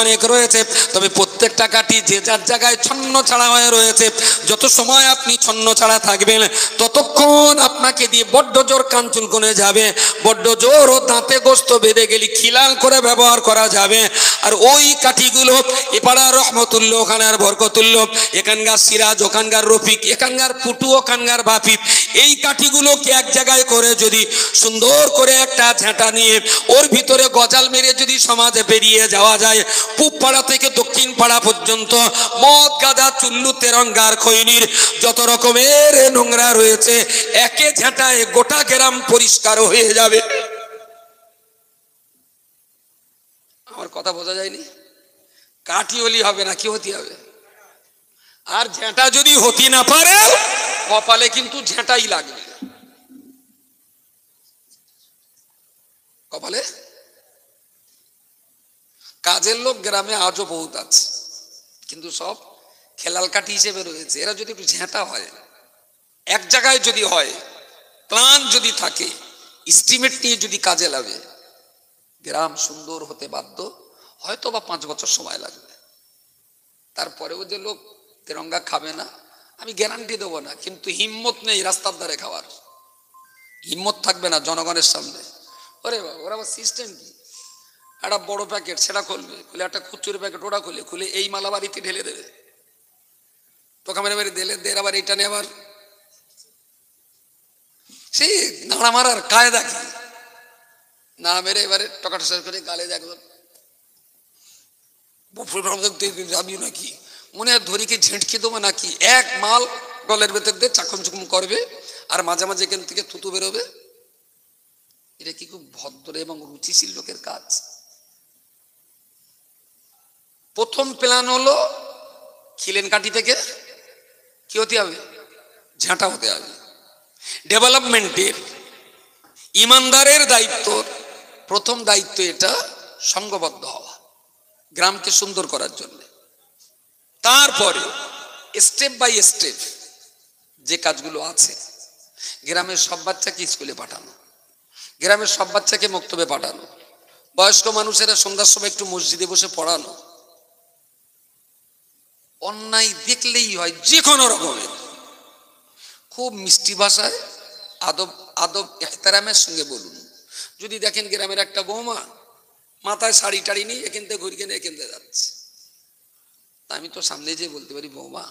অনেক রয়েছে, তবে প্রত্যেকটা কাঠি যে যার জায়গায় ছন্ন ছাড়া হয়ে রয়েছে। যত সময় আপনি ছন্ন ছাড়া থাকবেন, ততক্ষণ আপনাকে দিয়ে বড্ড জোর কান চুলকুনে যাবে, বড্ড জোর ও দাঁতে গোস্ত বেঁধে গেলে খিলাল করে ব্যবহার করা যাবে। আর ওই কাঠিগুলো এপাড়ার রহমতুল্লাহ, ওখানকার বরকতুল্লাহ, এখানকার সিরাজ, ওখানকার রফিক, এখানকার ফুটু, ওখানকার বাপিপ, এই কাঠিগুলোকে এক জায়গায় করে যদি সুন্দর করে একটা ঝাঁটা নিয়ে ওর ভিতরে গজাল মেরে যদি সমাজে বেরিয়ে যাওয়া যায়, পূব পাড়া থেকে দক্ষিণ পাড়া পর্যন্ত মদ, গাঁজা, চুল্লু, তেরঙ্গার, খৈনির যত রকমের নোংরা রয়েছে, একে ঝাঁটায় গোটা গ্রাম পরিষ্কার হয়ে যাবে। আমার কথা বোঝা যায়নি? কাঠি হলি হবে না, কি হতে হবে? আর ঝাঁটা যদি হতে না পারে, কপালে কিন্তু ঝাঁটাই লাগবে, কপালে। কাজের লোক গ্রামে আজও বহুত আছে, কিন্তু সব খেলাল কাঠি হিসেবে রয়েছে। এরা যদি ঝেঁটা হয়, এক জায়গায় যদি হয়, প্ল্যান যদি থাকে, এস্টিমেট নিয়ে যদি কাজে লাগে, গ্রাম সুন্দর হতে বাধ্য। হয়তো বা 5 বছর সময় লাগবে, তারপরেও যে লোক তেরঙ্গা খাবে না আমি গ্যারান্টি দেবো না, কিন্তু হিম্মত নেই রাস্তার ধারে খাওয়ার, হিম্মত থাকবে না জনগণের সামনে। ওরে বাবা, ওরা আবার সিস্টেম কি, একটা বড় প্যাকেট সেটা খুলবে, খুলে একটা খুচুর প্যাকেট ওটা খুলে এই মালা বাড়িতে ঢেলে দেবে, টোকা মেরে মেরে দিলে দের, আবার এইটা নিয়ে আবার সেই নাড়া মারার কায়দা কি, নাড়া মেরে এবারে টকাটা শেষ করে গালে দেখলো যাবি নাকি, মনে হয় ধরিকে ঝেঁটকে দেবো নাকি, এক মাল গলের ভেতর দিয়ে চাকম চুকুম করবে, আর মাঝে মাঝে এখান থেকে থুতু বেরোবে। এটা কি খুব ভদ্র এবং রুচিশীল লোকের কাজ? প্রথম প্ল্যান হলো খিলেন কাঠি থেকে কি হতে হবে? ঝাঁটা হতে হবে। ডেভেলপমেন্টের ইমানদারের দায়িত্ব, প্রথম দায়িত্ব এটা সংঘবদ্ধ হওয়া, গ্রামকে সুন্দর করার জন্য। তারপরে স্টেপ বাই স্টেপ যে কাজগুলো আছে, গ্রামের সব বাচ্চাকে স্কুলে পাঠানো, গ্রামের সব বাচ্চাকে মক্তবে পাঠানো, বয়স্ক মানুষেরা সন্ধ্যার সময় একটু মসজিদে বসে পড়ানো, অন্যায় দেখলেই হয় যে কোনো রকমের খুব মিষ্টি ভাষায় আদব আদব এহতারামের সঙ্গে বলুন। যদি দেখেন গ্রামের একটা বৌমা মাথায় শাড়ি টাড়ি নেই, এখান থেকে ঘুরিয়ে নিয়ে এখান থেকে যাচ্ছে, আমি তো সামনে যেয়ে বলতে পারি, বৌমা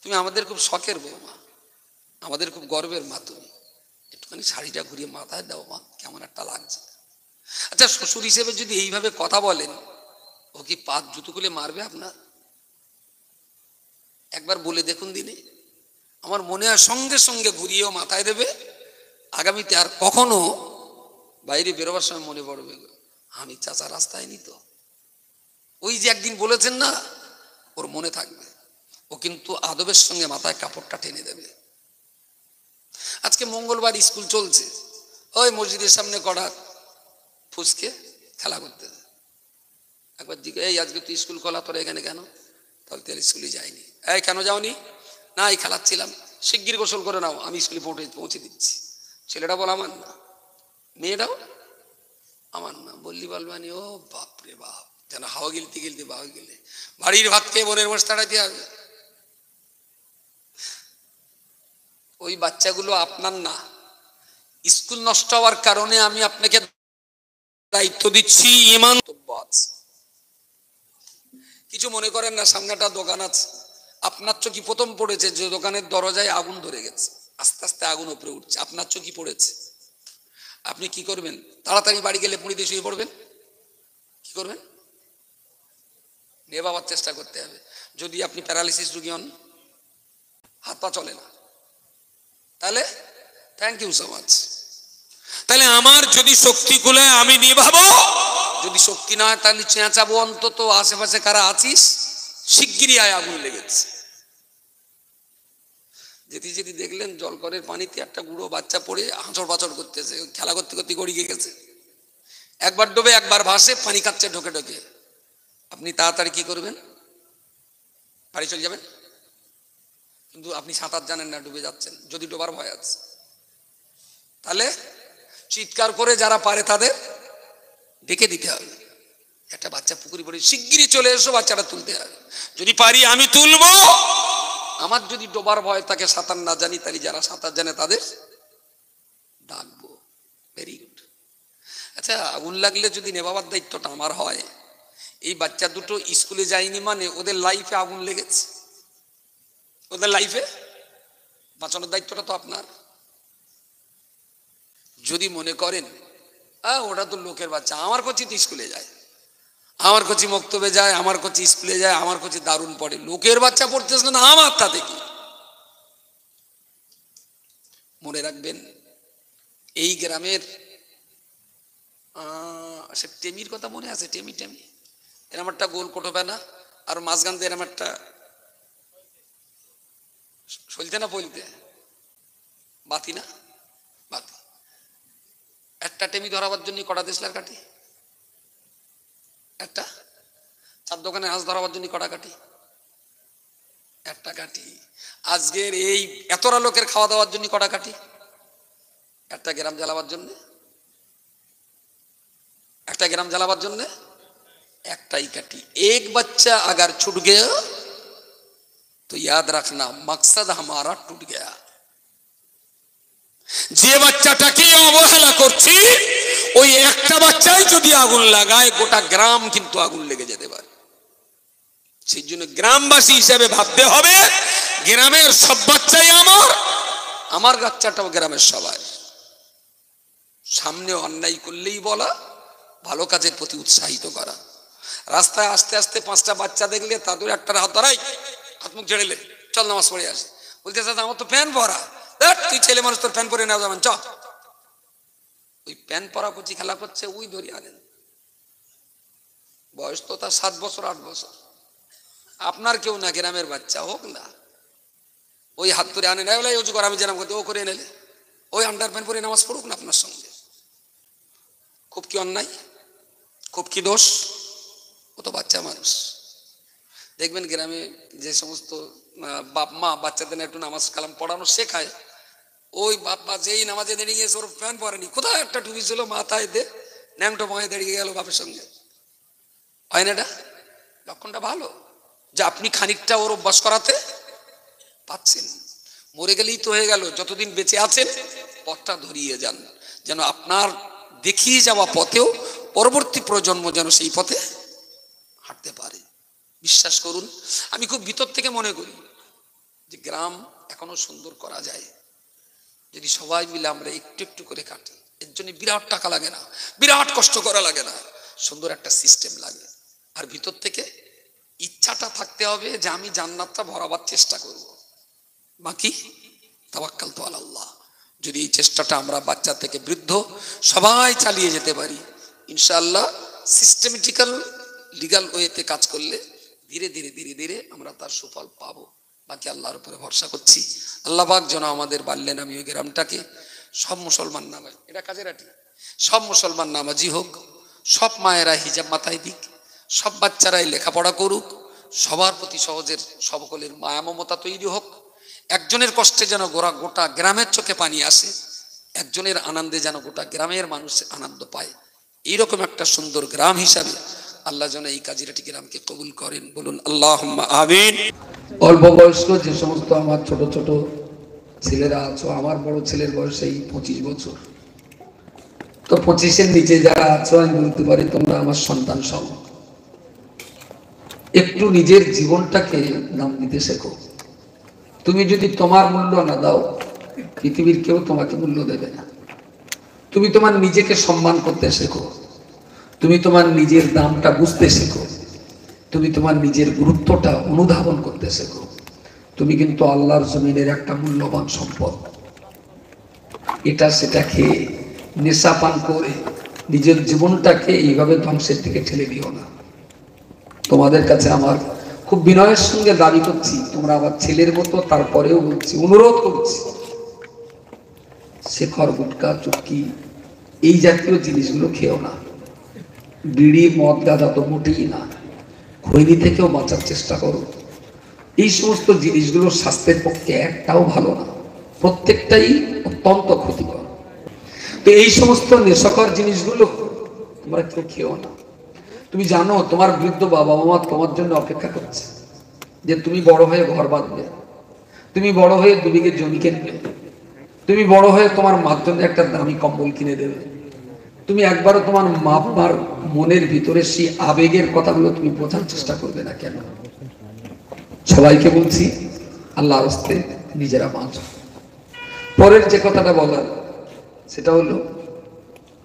তুমি আমাদের খুব শখের বৌমা, আমাদের খুব গর্বের মা, তুমি একটুখানি শাড়িটা ঘুরিয়ে মাথায় দাও মা, কেমন একটা লাগছে। আচ্ছা, শ্বশুর হিসেবে যদি এইভাবে কথা বলেন, ও কি পাত জুতো খুলে মারবে আপনার? একবার বলে দেখুন দিনে, আমার মনে হয় সঙ্গে সঙ্গে ঘুরিয়েও মাথায় দেবে। আগামীতে আর কখনো বাইরে বেরোবার সময় মনে পড়বে, আমি চাচা রাস্তায় নি তো, ওই যে একদিন বলেছেন না, ওর মনে থাকবে। ও কিন্তু আদবের সঙ্গে মাথায় কাপড়টা টেনে দেবে। আজকে মঙ্গলবার স্কুল চলছে, ওই মসজিদের সামনে কড়া ফুসকে খেলা করতে, একবার জিজ্ঞেস, এই আজকে তুই স্কুল খোলা, তোরা এখানে কেন? তাহলে স্কুলে যায়নি। এই কেন যাওনি? না এই খেলাচ্ছিলাম। শিগগির গোসল করে নাও, আমি স্কুলে পৌঁছে দিচ্ছি। ছেলেটা বল আমার না, মেয়েটাও আমার না। বললি বলবানি ও বাপরে বাপ, যেন হাওয়া গিলতে গিলতে বাবা গেলে বাড়ির ভাত খেয়ে বোনের মাস তাড়াইতে হবে। ওই বাচ্চাগুলো আপনার না, স্কুল নষ্ট হওয়ার কারণে আমি আপনাকে দায়িত্ব দিচ্ছি। ইমান কিছু মনে করেন না, সামনে একটা দোকান আছে, আপনার চোখে প্রথম পড়েছে যে দোকানের দরজায় আগুন ধরে গেছে, আস্তে আস্তে আগুন উপরে উঠছে, আপনার চোখে পড়েছে। আপনি কি করবেন? তাড়াতাড়ি বাড়ি গেলে পুড়িতে শুয়ে পড়বেন? কি করবেন? নেভাবার চেষ্টা করতে হবে। যদি আপনি প্যারালিসিস রোগী হন, হাত পা চলে না, তাহলে থ্যাংক ইউ সো মাচ। তাহলে আমার যদি শক্তি কুলায় আমি নিভাবো, যদি শক্তি না হয় তাহলে চেঁচাবো। অন্তত আশেপাশে কারা আছিস, শিগগিরই আয়, আগুন লেগেছে। যেতে যেতে দেখলেন জলকরের পানিতে একটা বুড়ো বাচ্চা পড়ে হাঁচড় পাচড় করতেছে, খেলা করতে করতে গড়িয়ে গেছে। একবার ডুবে একবার ভাসে, পানি খাচ্ছে ঢোকে ঢোকে। আপনি তাড়াতাড়ি কি করবেন? বাড়ি চলে যাবেন। কিন্তু আপনি সাঁতার জানেন না, ডুবে যাচ্ছেন, যদি ডোবার ভয় আছে, তাহলে চিৎকার করে যারা পারে তাদের ডেকে দিতে হবে। একটা বাচ্চা পুকুরে পড়ে, শিগগিরই চলে এসো, বাচ্চাটা তুলতে হবে। যদি পারি আমি তুলবো। আমার যদি ডোবার ভয় থাকে, সাঁতার না জানি, তাহলে যারা সাঁতার জানে তাদের ডাকবো। Very good. আচ্ছা, আগুন লাগলে যদি নেভাবার দায়িত্বটা আমার হয়, এই বাচ্চা দুটো স্কুলে যায়নি মানে ওদের লাইফে আগুন লেগেছে, ওদের লাইফে বাঁচানোর দায়িত্বটা তো আপনার। যদি মনে করেন ওটা তো লোকের বাচ্চা, আমার কচি তো স্কুলে যায়, আমার কচি মক্তবে যায়, আমার কচি স্কুলে যায়, আমার কচি দারুণ পড়ে, লোকের বাচ্চা পড়তেছে না, আমার তাতে কি? মনে রাখবেন, এই গ্রামের সে টেমির কথা মনে আছে? টেমি এরম একটা গোল কোটোবে না, আর মাঝখান দিয়ে এরম একটা সলতে না পলতে বাতি না, বাতি। একটা টেমি ধরাবার জন্য কটা দেশলার কাঠি, একটা চার দোকানে হাঁস ধরাবার জন্য কটা কাঠি, একটা কাঠি। আজকের এই এতটা লোকের খাওয়া দাওয়ার জন্য কটা কাঠি, একটা গ্রাম জ্বালাবার জন্য, একটা গ্রাম জ্বালাবার জন্য একটাই কাঠি। এক বাচ্চা अगर छूट गया तो याद रखना मकसद हमारा टूट गया। যে বাচ্চাটাকে অবহেলা করছি, ওই একটা বাচ্চাই যদি আগুন লাগায়, গোটা গ্রাম কিন্তু আগুন লেগে যেতে পারে। সেই জন্য গ্রামবাসী হিসেবে ভাবতে হবে, গ্রামের সব বাচ্চাই আমার বাচ্চাটাও গ্রামের সবাই। সামনে অন্যায় করলেই বলা, ভালো কাজের প্রতি উৎসাহিত করা। রাস্তায় আস্তে আস্তে পাঁচটা বাচ্চা দেখলে তাদের একটা হাত ধরাই, হাত মুখ ঝেড়েলে, চল নামাজ পড়ে আসে। বলতে চাচ্ছে আমার তো প্যান্ট পরা, তুই ছেলে মানুষ, তোর প্যান্ট পরে নেওয়া যাবেন, চ। ওই প্যান্ট পরা কুচি খেলা করছে, ওই ধরে আনেন। বয়স তো তার 7 বছর 8 বছর। আপনার কেউ না, গ্রামের বাচ্চা হোক না, ওই হাত ধরে আনেন, উঁচু করে আমি জানাম করতে, ও করে এনেলে ওই আন্ডার প্যান্ট পরে নামাজ পড়ুক না আপনার সঙ্গে। খুব কি অন্যায়, খুব কি দোষ? ও তো বাচ্চা মানুষ। দেখবেন গ্রামে যে সমস্ত বাপ মা বাচ্চাদের একটু নামাজ কালাম পড়ানো শেখায়, ওই বাপ মা যেই নামাজে দাঁড়িয়ে গেছে, ওর প্যান্ট পরেনি, কোথায় একটা টুপি ছিল মাথায় দে, ন্যাংটো মায়ে দাঁড়িয়ে গেল বাপের সঙ্গে। হয় না? এটা লক্ষণটা ভালো যে আপনি খানিকটা ওর অভ্যাস করাতে পাচ্ছেন। মরে গেলেই তো হয়ে গেল, যতদিন বেঁচে আছেন পথটা ধরিয়ে যান, যেন আপনার দেখিয়ে যাওয়া পথেও পরবর্তী প্রজন্ম যেন সেই পথে হাঁটতে পারে। বিশ্বাস করুন, আমি খুব ভিতর থেকে মনে করি যে গ্রাম এখনো সুন্দর করা যায়, যদি সবাই মিলে আমরা একটু একটু করে কাটি। এর জন্য বিরাট টাকা লাগে না, বিরাট কষ্ট করা লাগে না, সুন্দর একটা সিস্টেম লাগে। আর ভিতর থেকে ইচ্ছাটা থাকতে হবে যে আমি জান্নাতটা ভরাবার চেষ্টা করব। বাকি তাওয়াক্কালতু আলাল্লাহ। যদি এই চেষ্টাটা আমরা বাচ্চা থেকে বৃদ্ধ সবাই চালিয়ে যেতে পারি, ইনশাআল্লাহ সিস্টেমেটিক্যাল লিগাল ওয়েতে কাজ করলে ধীরে ধীরে ধীরে ধীরে আমরা তার সুফল পাবো। বাকি আল্লাহর উপরে ভরসা করছি। আল্লাহ পাক যেন আমাদের বাল্যে নামী ওই গ্রামটাকে সব মুসলমান নামাজ, এটা কাজের আটি, সব মুসলমান নামাজি হোক, সব মায়েরা হিজাব মাথায় দিক, সব বাচ্চারাই লেখাপড়া করুক, সবার প্রতি সহজের সকলের মায়া মমতা তৈরি হোক, একজনের কষ্টে যেন গোটা গ্রামের চোখে পানি আসে, একজনের আনন্দে যেন গোটা গ্রামের মানুষ আনন্দ পায়। এইরকম একটা সুন্দর গ্রাম হিসাবে আল্লাহ যেন এই কাজিরাটি গ্রামকে কবুল করেন, বলুন আল্লাহুম্মা আমিন। অল্প বয়স্ক যে সমস্ত আমার ছোট ছোট ছেলেরা আছো, আমার বড় ছেলের বয়স এই 25 বছর, তো 25-এর নিচে যারা আছো আমি বলতে পারি তোমরা আমার সন্তান সম। একটু নিজের জীবনটাকে দাম দিতে শেখো। তুমি যদি তোমার মূল্য না দাও, পৃথিবীর কেউ তোমাকে মূল্য দেবে না। তুমি তোমার নিজেকে সম্মান করতে শেখো, তুমি তোমার নিজের দামটা বুঝতে শেখো, তুমি তোমার নিজের গুরুত্বটা অনুধাবন করতে শেখো। তুমি কিন্তু আল্লাহর জমিনের একটা মূল্যবান সম্পদ। এটা সেটা খেয়ে নেশা পান করে নিজের জীবনটাকে এইভাবে ধ্বংসের দিকে ঠেলে দিও না। তোমাদের কাছে আমার খুব বিনয়ের সঙ্গে দাবি করছি, তোমরা আমার ছেলের মতো, তারপরেও বলছি, অনুরোধ করছি, শেখর, গুটকা, চুটকি এই জাতীয় জিনিসগুলো খেও না। বিড়ি, মদ, গাঁজা তো মোটেই না। খৈনি থেকেও বাঁচার চেষ্টা করো। এই সমস্ত জিনিসগুলো স্বাস্থ্যের পক্ষে একটাও ভালো না, প্রত্যেকটাই অত্যন্ত ক্ষতিকর। তো এই সমস্ত নেশাকর জিনিসগুলো তোমরা কেউ খেও না। তুমি জানো তোমার বৃদ্ধ বাবা মা তোমার জন্য অপেক্ষা করছে, যে তুমি বড় হয়ে ঘর বাঁধবে, তুমি বড় হয়ে 2 বিঘে জমি কিনবে, তুমি বড় হয়ে তোমার মার জন্য একটা দামি কম্বল কিনে দেবে। তুমি একবারও তোমার মা বাবার মনের ভিতরে সেই আবেগের কথাগুলো তুমি বোঝার চেষ্টা করবে না কেন? সবাইকে বলছি, আল্লাহর হস্তে নিজেরা বাঁচো। পরের যে কথাটা বলার সেটা হলো,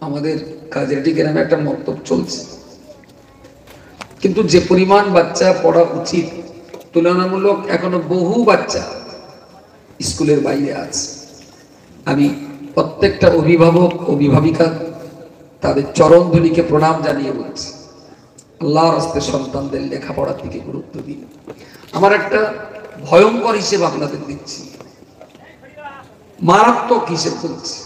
আমাদের কাজিরাটি গ্রামে একটা মক্তব চলছে, কিন্তু যে পরিমাণ বাচ্চা পড়া উচিত তুলনামূলক এখনো বহু বাচ্চা স্কুলের বাইরে আছে। আমি প্রত্যেকটা অভিভাবক অভিভাবিকা তাদের চরণধুলিকে প্রণাম জানিয়ে বলছি, আল্লাহর হস্তে সন্তানদের লেখাপড়ার দিকে গুরুত্ব দিন। আমার একটা ভয়ঙ্কর হিসেব আপনাদের দিচ্ছি, মারাত্মক হিসেব বলছি।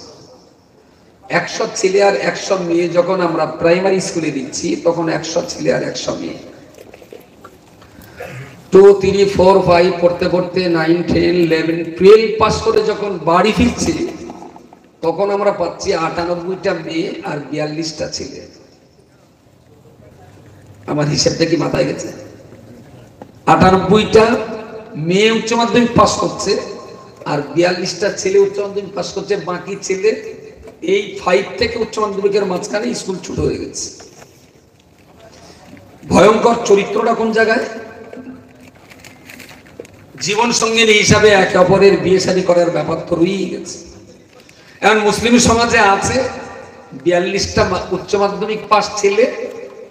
100 ছেলে আর 100 মেয়ে যখন আমরা প্রাইমারি স্কুলে দিচ্ছি, তখন 100 ছেলে আর 100 মেয়ে। 2, 3, 4, 5 পড়তে পড়তে 9, 10, 11, 12 পাস করে যখন বাড়ি ফিরছি, তখন আমরা পাচ্ছি 98টা মেয়ে আর 42টা ছেলে। আমার হিসাবটা কি মাথায় গেছে? 98টা মেয়ে উচ্চ মাধ্যমিক পাস করছে আর 42টা ছেলে উচ্চ মাধ্যমিক পাস করছে। বাকি ছেলে এই 5 থেকে উচ্চ মাধ্যমিকের মাঝখানে স্কুল ছুট হয়ে গেছে। ভয়ঙ্কর চরিত্রটা কোন জায়গায়? জীবন সঙ্গিনী হিসাবে একে অপরের বিয়ে শাদী করার ব্যাপার তো রয়েই গেছে। এখন মুসলিম সমাজে আছে 42টা উচ্চ মাধ্যমিক পাস ছেলে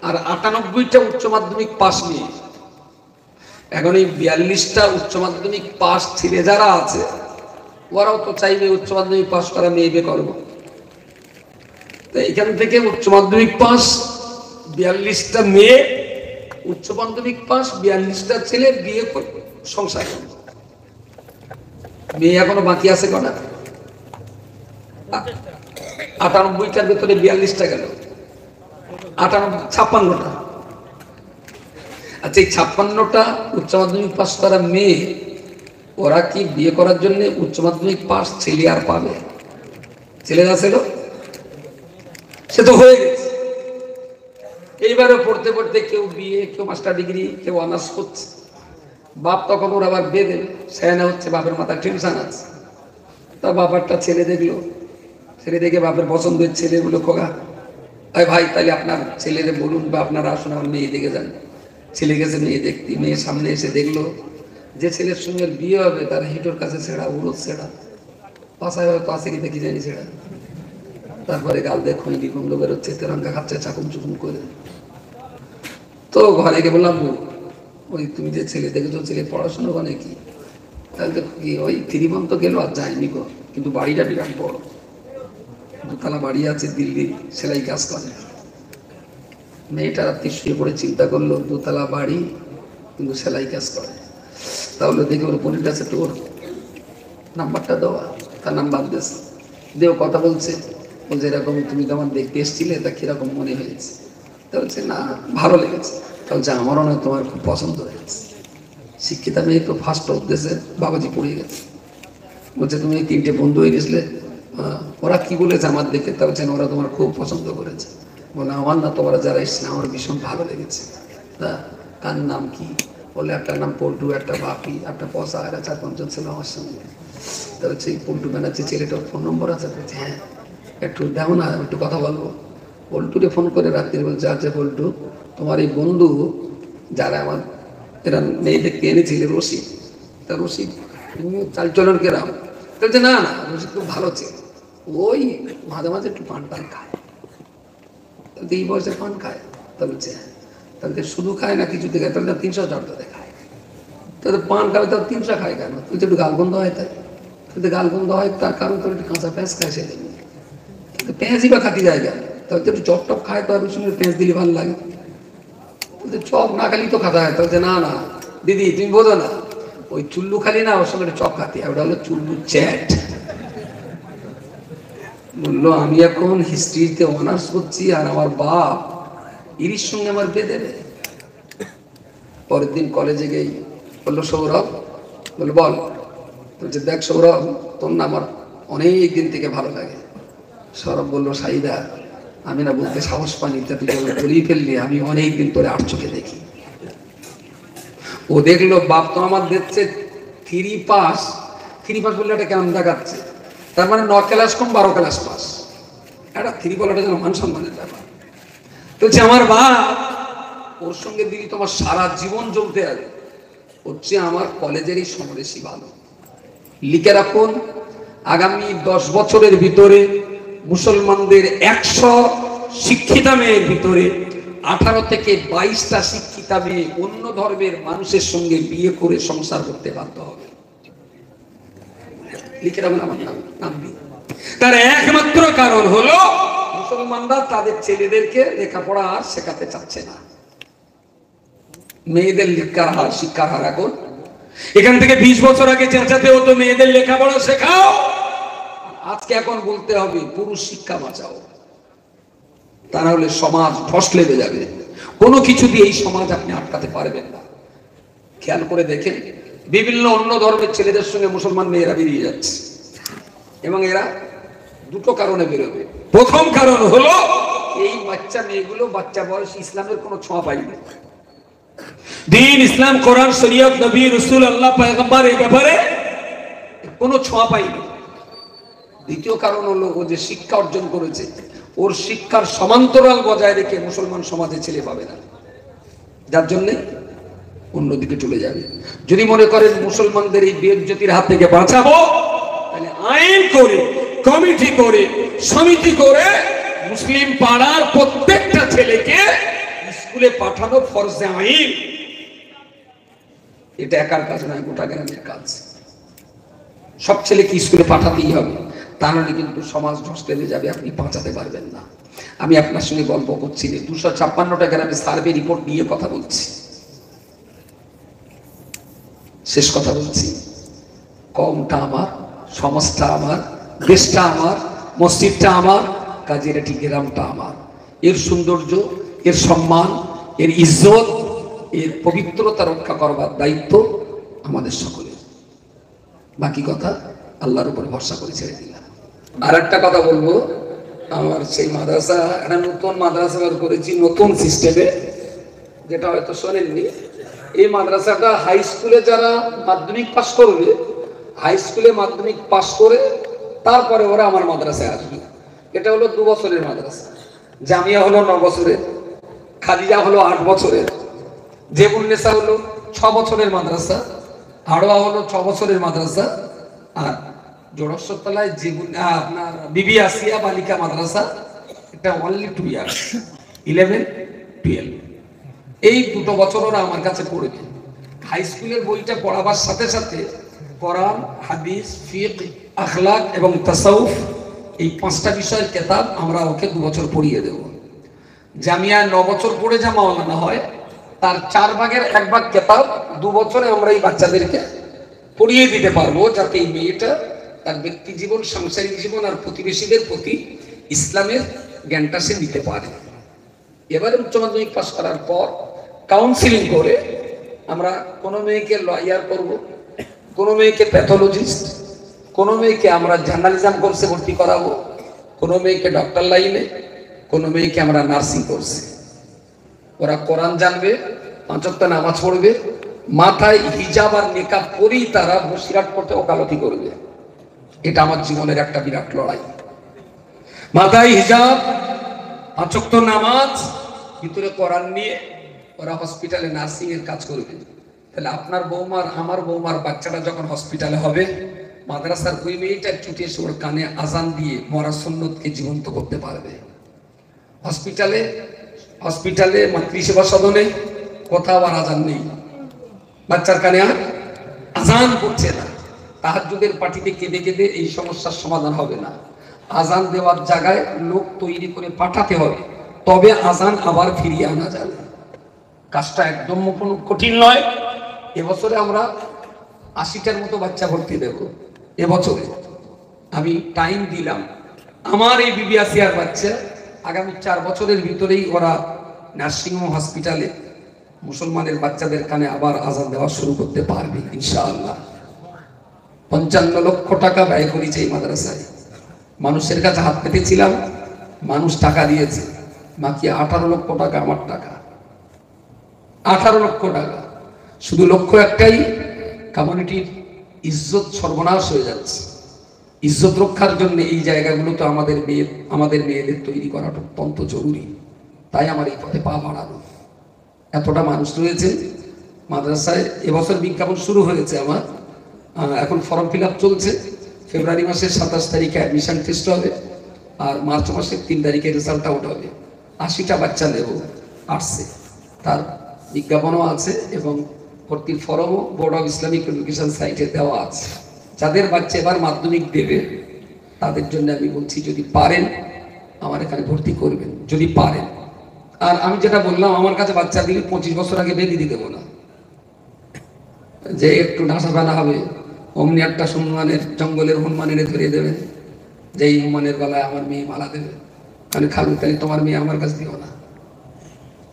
আর 98টা উচ্চ মাধ্যমিক পাস মেয়ে। এখন এই 42টা উচ্চ মাধ্যমিক পাস ছেলে যারা আছে, ওরাও তো চাইবে উচ্চ মাধ্যমিক পাস করা মেয়ে বিয়ে করবো। তো এখান থেকে উচ্চ মাধ্যমিক পাস 42টা মেয়ে, উচ্চ মাধ্যমিক পাস 42টা ছেলে বিয়ে করে সংসার। মেয়ে এখনো বাকি আছে কটা? 98টার ভেতরে 42টা গেল, 56টা। আচ্ছা, এই 56টা উচ্চ মাধ্যমিক পাস করা মেয়ে, ওরা কি বিয়ে করার জন্য উচ্চ মাধ্যমিক পাস ছেলে আর পাবে? ছেলেরা ছিল, সে তো হয়ে গেছে। এইবারে পড়তে পড়তে কেউ বিয়ে, কেউ মাস্টার ডিগ্রি, কেউ অনার্স করছে। বাপ তখন ওর আবার বেঁধে সেনা হচ্ছে, বাপের মাথায় টেনশন আছে। তা বাবারটা ছেলে দেখলো, ছেলে দেখে বাপের পছন্দের ছেলেগুলো, খোকা ভাই তাহলে আপনার ছেলেরে বলুন বা আপনারা আসুন, আমার মেয়ে দেখে যান। ছেলে গেছে মেয়ে দেখতে, মেয়ে সামনে এসে দেখলো যে ছেলের সঙ্গে বিয়ে হবে তার হিটোর কাছে ছেঁড়া, উড়োদ ছেঁড়া, পাশায় হয়তো আছে কি দেখি জানি ছেঁড়া। তারপরে গাল দিয়ে খৈনি কুমড় বেরোচ্ছে, তেরঙ্গা খাচ্ছে চাকুম চুকুম করে। তো ঘরে গিয়ে বললাম, ওই তুমি যে ছেলে দেখেছো, ছেলে পড়াশোনা মানে কি? তাহলে কি ওই 3 month তো গেল আর যায়নি গো, কিন্তু বাড়িটা বিরাট বড়, 2 তলা বাড়ি আছে, দিল্লি সেলাই কাজ করে। মেয়েটা রাত্রি শুয়ে পড়ে চিন্তা করলো, 2 তলা বাড়ি কিন্তু সেলাই কাজ করে। তাহলে দেখে ওর বোনের কাছে তোর নাম্বারটা দেওয়া, তার নাম্বার দিয়েছে, দেও কথা বলছে। বলছে এরকম তুমি তো আমার দেখতে এসেছিলে, তা কিরকম মনে হয়েছে? তা বলছে না ভালো লেগেছে। তা বলছে আমারও নয়, তোমার খুব পছন্দ হয়েছে। শিক্ষিতা মেয়ে তো ফার্স্ট উদ্দেশ্যে বাবাজি পড়িয়ে গেছে। বলছে তুমি এই 3টে বন্ধু হয়ে গেছিলে, ওরা কি বলেছে আমার দেখে? তা বলছেন ওরা তোমার খুব পছন্দ করেছে। বলে আমার না, তোমরা যারা এসেছে আমার ভীষণ ভালো লেগেছে। তা কার নাম কি? বলে একটার নাম পল্টু, একটা বাপি, একটা পয়সা, এরা 4-5 জন ছিল আমার সঙ্গে। তা হচ্ছে এই পল্টু ব্যানার্জি ছেলেটার ফোন নম্বর আছে? বলছে হ্যাঁ, একটু দাও না, একটু কথা বলবো। পল্টুকে ফোন করে রাত্রি বলছে আচ্ছা পল্টু, তোমার এই বন্ধু যারা আমার এরা মেয়েদেরকে এনেছিল রশিদ, তা রশিদ চালচলন কেরাম? বলছে না না, রশিদ খুব ভালো ছিল, ওই মাঝে মাঝে একটু পান টান খায়। এই বয়সে পান খায়? তা বলছে হ্যাঁ। তাহলে শুধু খায় না কিছু দেখে? তাহলে 300 জর্দাতে খায়। তাহলে পান খাবে, তাহলে 300 খায় কেন? তুই তো একটু গালগন্ধ হয়, তাই কিন্তু গালগন্ধ হয় তার কারণ তোর একটু কাঁচা পেঁয়াজ খায় সেদিন, কিন্তু পেঁয়াজই বা খাতি যায় কেন? তাহলে তো একটু চপ টপ খায়, তো আর সঙ্গে পেঁয়াজ দিলে ভালো লাগে। চপ না খালি তো খাতা হয়। তাহলে না না দিদি তুমি বোঝো না, ওই চুল্লু খালি না, ওর সঙ্গে চপ খাতি হয়, ওটা হলো চুল্লু চ্যাট। বললো আমি এখন হিস্ট্রিতে অনার্স করছি আর আমার বাপ ইরির সঙ্গে আমার বিয়ে দেবে। পরের দিন কলেজে গেই, বললো সৌরভ, বললো বল। বলছে দেখ সৌরভ, তোর না আমার অনেক দিন থেকে ভালো লাগে। সৌরভ বললো সাইদা, আমি না বলতে সাহস পানি, তুই বলেই ফেললি, আমি অনেক দিন তোরে 8 চোখে দেখি। ও দেখলো বাপ তো আমার দেখছে 3 পাস, 3 পাস বললে এটা কেমন দেখাচ্ছে? তার মানে 9 ক্লাস কম 12 ক্লাস পাস, এটা 3 বলাটা যেন মান সম্মানের ব্যাপার। বলছে আমার বাপ, ওর সঙ্গে দিদি তোমার সারা জীবন চলতে হবে, হচ্ছে আমার কলেজেরই সমরেশী ভালো। লিখে রাখুন, আগামী 10 বছরের ভিতরে মুসলমানদের 100 শিক্ষিতা মেয়ের ভিতরে 18 থেকে 22টা শিক্ষিতা মেয়ে অন্য ধর্মের মানুষের সঙ্গে বিয়ে করে সংসার করতে বাধ্য হবে। লিখে রাখুন আমার নাম দিয়ে। তার একমাত্র কারণ হলো মুসলমানরা তাদের ছেলেদেরকে লেখাপড়া আর শেখাতে চাচ্ছে না। মেয়েদের শিক্ষার হার এখন এখান থেকে 20 বছর আগে চেঁচাতে হতো মেয়েদের লেখাপড়া শেখাও, আজকে এখন বলতে হবে পুরুষ শিক্ষা বাঁচাও, তা না হলে সমাজ ধস লেগে যাবে। কোনো কিছু দিয়ে এই সমাজ আপনি আটকাতে পারবেন না। খেয়াল করে দেখেন, বিভিন্ন অন্য ধর্মের ছেলেদের সঙ্গে মুসলমান মেয়েরা বেরিয়ে যাচ্ছে, এবং এরা 2টো কারণে বেরোবে। প্রথম কারণ হলো এই বাচ্চা মেয়েগুলো বাচ্চা বয়স ইসলামের কোনো ছোঁয়া পাইনি। দ্বীন ইসলাম, কোরআন, শরীয়ত, নবী, রাসূল, আল্লাহ, পয়গম্বর এই ব্যাপারে কোনো ছোঁয়া পাইনি। দ্বিতীয় কারণ হলো ও যে শিক্ষা অর্জন করেছে, ওর শিক্ষার সমান্তরাল বজায় রেখে মুসলমান সমাজে ছেলে পাবে না, যার জন্য অন্যদিকে চলে যাবে। যদি মনে করেন মুসলমানদের এই বেইজ্জতির হাত থেকে বাঁচাবো, তাহলে আইন করে, কমিটি করে, সমিতি করে মুসলিম পাড়ার প্রত্যেকটা ছেলেকে স্কুলে পাঠানো ফরজে আইন। এটা একার কাজ নয়, গোটা গ্রামের কাজ। সব ছেলেকে স্কুলে পাঠাতেই হবে, তা নাহলে কিন্তু সমাজ ধস লেগে যাবে, আপনি বাঁচাতে পারবেন না। আমি আপনার সঙ্গে গল্প করছি, 256টা গ্রামে সার্ভে রিপোর্ট নিয়ে কথা বলছি। শেষ কথা বলছি, কমটা আমার, সমাজটা আমার, দেশটা আমার, মসজিদটা আমার, কাজের এটি গ্রামটা আমার। এর সৌন্দর্য, এর সম্মান, এর ইজ্জত, এর পবিত্রতা রক্ষা করবার দায়িত্ব আমাদের সকলের। বাকি কথা আল্লাহর উপর ভরসা করে ছেড়ে দিলাম। আর একটা কথা বলবো, আমার সেই মাদ্রাসা, একটা নতুন মাদ্রাসা করেছি নতুন সিস্টেমে, যেটা হয়তো শোনেননি। এই মাদ্রাসাটা হাই স্কুলে যারা মাধ্যমিক পাস করবে, হাই স্কুলে মাধ্যমিক পাস করে তারপরে ওরা আমার মাদ্রাসায় আসবে। এটা হলো 2 বছরের মাদ্রাসা। জামিয়া হলো 9 বছরের, খাদিজা হলো 8 বছরের, জেবুন্নেসা হলো 6 বছরের মাদ্রাসা, হাড়োয়া হলো 6 বছরের মাদ্রাসা, আর জোড়াশ্বরতলায় আপনার বিবি আসিয়া বালিকা মাদ্রাসা, এটা অনলি 2 ইয়ার্স, 11, 12। এই 2 বছর ওরা আমার কাছে পড়বে। হাই স্কুলের বইটা পড়াবার সাথে সাথে কোরআন, হাদিস, ফিকহ, আখলাক এবং তাসাউফ, এই 5টা বিষয়ের কিতাব আমরা ওকে 2 বছর পড়িয়ে দেব। জামিয়া 9 বছর পড়ে যা মাওলানা হয়, তার 4 ভাগের 1 ভাগ কিতাব 2 বছরে আমরা এই বাচ্চাদেরকে পড়িয়ে দিতে পারবো, যাতে এই মেয়েটা তার ব্যক্তি জীবন, সাংসারিক জীবন আর প্রতিবেশীদের প্রতি ইসলামের জ্ঞানটা সে নিতে পারে। এবারে উচ্চ মাধ্যমিক পাস করার পর কাউন্সিলিং করে আমরা কোনো মেয়েকে লয়ার করব, কোনো মেয়েকে প্যাথোলজিস্ট, কোনো মেয়েকে আমরা জার্নালিজম কোর্সে ভর্তি করাবো, কোনো মেয়েকে ডক্টর লাইনে, কোনো মেয়েকে আমরা নার্সিং কোর্সে। ওরা কোরআন জানবে, 5 ওয়াক্ত নামাজ পড়বে, মাথায় হিজাব আর নেকাব পরেই তারা বসিরাট করতে ওকালতি করবে। এটা আমার জীবনের একটা বিরাট লড়াই। মাথায় হিজাব, 5 ওয়াক্ত নামাজ, ভিতরে কোরআন নিয়ে ওরা হসপিটালে নার্সিং এর কাজ করবে। তাহলে আপনার বৌমার, আমার বৌমার বাচ্চাটা যখন হসপিটালে হবে, মাদ্রাসার ওই মেয়েটা ছুটে এসে ওর কানে আজান দিয়ে মরা সুন্নতকে জীবন্ত করতে পারবে। হসপিটালে মাতৃসেবা সদনে কোথাও আর আজান নেই, বাচ্চার কানে আর আজান করছে না। তাহাজ্জুদের পার্টিতে কেঁদে কেঁদে এই সমস্যার সমাধান হবে না। আজান দেওয়ার জায়গায় লোক তৈরি করে পাঠাতে হবে, তবে আজান আবার ফিরিয়ে আনা যাবে। কাজটা একদম কঠিন নয়। এবছরে আমরা 80টার মতো বাচ্চা ভর্তি দেব। এবছরে আমি টাইম দিলাম, আমার এই বিবি আসিয়ার বাচ্চা আগামী 4 বছরের ভিতরেই ওরা নার্সিংহোম হসপিটালে মুসলমানের বাচ্চাদের কানে আবার আজান দেওয়া শুরু করতে পারবে ইনশাআল্লাহ। 55 লক্ষ টাকা ব্যয় করেছে এই মাদ্রাসায়। মানুষের কাছে হাত পেতেছিলাম, মানুষ টাকা দিয়েছে। বাকি 18 লক্ষ টাকা আমার টাকা, 18 লক্ষ টাকা। শুধু লক্ষ্য একটাই, কমিউনিটির ইজ্জত সর্বনাশ হয়ে যাচ্ছে। ইজ্জত রক্ষার জন্য এই জায়গাগুলো তো আমাদের মেয়েদের তৈরি করাটা অত্যন্ত জরুরি। তাই আমার এই পথে পা বাড়ানো। এতটা মানুষ রয়েছে মাদ্রাসায়। এবছর বিজ্ঞাপন শুরু হয়েছে আমার, এখন ফর্ম ফিল আপ চলছে। ফেব্রুয়ারি মাসের 27 তারিখে অ্যাডমিশন টেস্ট হবে, আর মার্চ মাসের 3 তারিখে রেজাল্ট আউট হবে। 80টা বাচ্চা নেব আর্টসে, তার বিজ্ঞাপনও আছে এবং ভর্তির ফর্মও বোর্ড অফ ইসলামিক এডুকেশন সাইটে দেওয়া আছে। যাদের বাচ্চা এবার মাধ্যমিক দেবে তাদের জন্য আমি বলছি, যদি পারেন আমার এখানে ভর্তি করবেন, যদি পারেন। আর আমি যেটা বললাম, আমার কাছে বাচ্চা দিলে 25 বছর আগে বেঁধে দিতে দেবো না, যে একটু ঢাসা ফেলা হবে অমনি একটা হনুমানের, জঙ্গলের হনুমানের ধরিয়ে দেবেন, যে এই হনুমানের গলায় আমার মেয়ে মালা দেবে। আমি খালু, তাহলে তোমার মেয়ে আমার কাছে দিও না।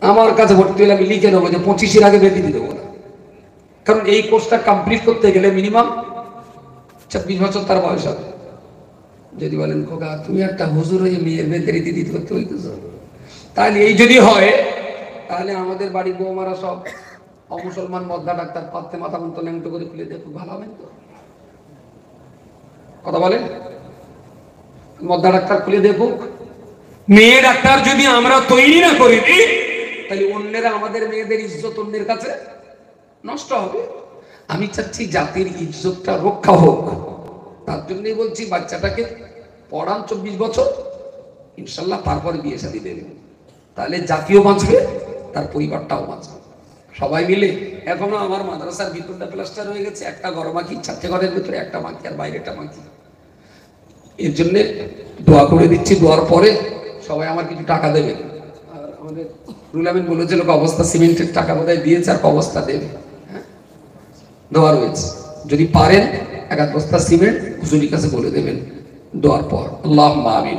আমার কাছে ভর্তি হলে আমি লিখে নেবো যে 25-এর আগে বেঁধে দিতে দেবো না। কারণ এই কোর্সটা কমপ্লিট করতে গেলে মিনিমাম 26 বছর তার বয়স হবে। যদি বলেন খোকা তুমি একটা হুজুর হয়ে মেয়ের বেঁধে দিতে করতে হইতেছ, তাহলে এই যদি হয় তাহলে আমাদের বাড়ির বৌমারা সব অমুসলমান মদ্দা ডাক্তার পাত্তে মাথা মতো ল্যাংটো করে খুলে দেখো, ভালো হবেন তো? কথা বলেন, মদ্দা ডাক্তার খুলে দেখুক। মেয়ে ডাক্তার যদি আমরা তৈরি না করি দিই, তাহলে অন্যেরা আমাদের মেয়েদের ইজ্জত অন্যের কাছে নষ্ট হবে। আমি চাচ্ছি জাতির ইজ্জতটা রক্ষা হোক। তার জন্যই বলছি বাচ্চাটাকে পড়ান 24 বছর, ইনশাল্লাহ তারপরে বিয়ে শাদী দেবেন। তাহলে জাতীয় বাঁচবে, তার পরিবারটাও বাঁচবে। সবাই মিলে, এখনো আমার মাদ্রাসার ভিতরটা প্লাস্টার হয়ে গেছে, একটা ঘর মাখি, 4টে ঘরের ভিতরে একটা মাখি আর বাইরেটা মাখি। এর জন্য দোয়া করে দিচ্ছি, দোয়ার পরে সবাই আমার কিছু টাকা দেবেন। আর আমাদের রুল আমিন বলেছিল অবস্থা সিমেন্টের টাকা বোধহয় দিয়েছে, আর অবস্থা দেবে। হ্যাঁ, দোয়া রয়েছে, যদি পারেন 1 বস্তা সিমেন্ট হুজুরের কাছে বলে দেবেন দোয়ার পর। আল্লাহুম্মা আমিন।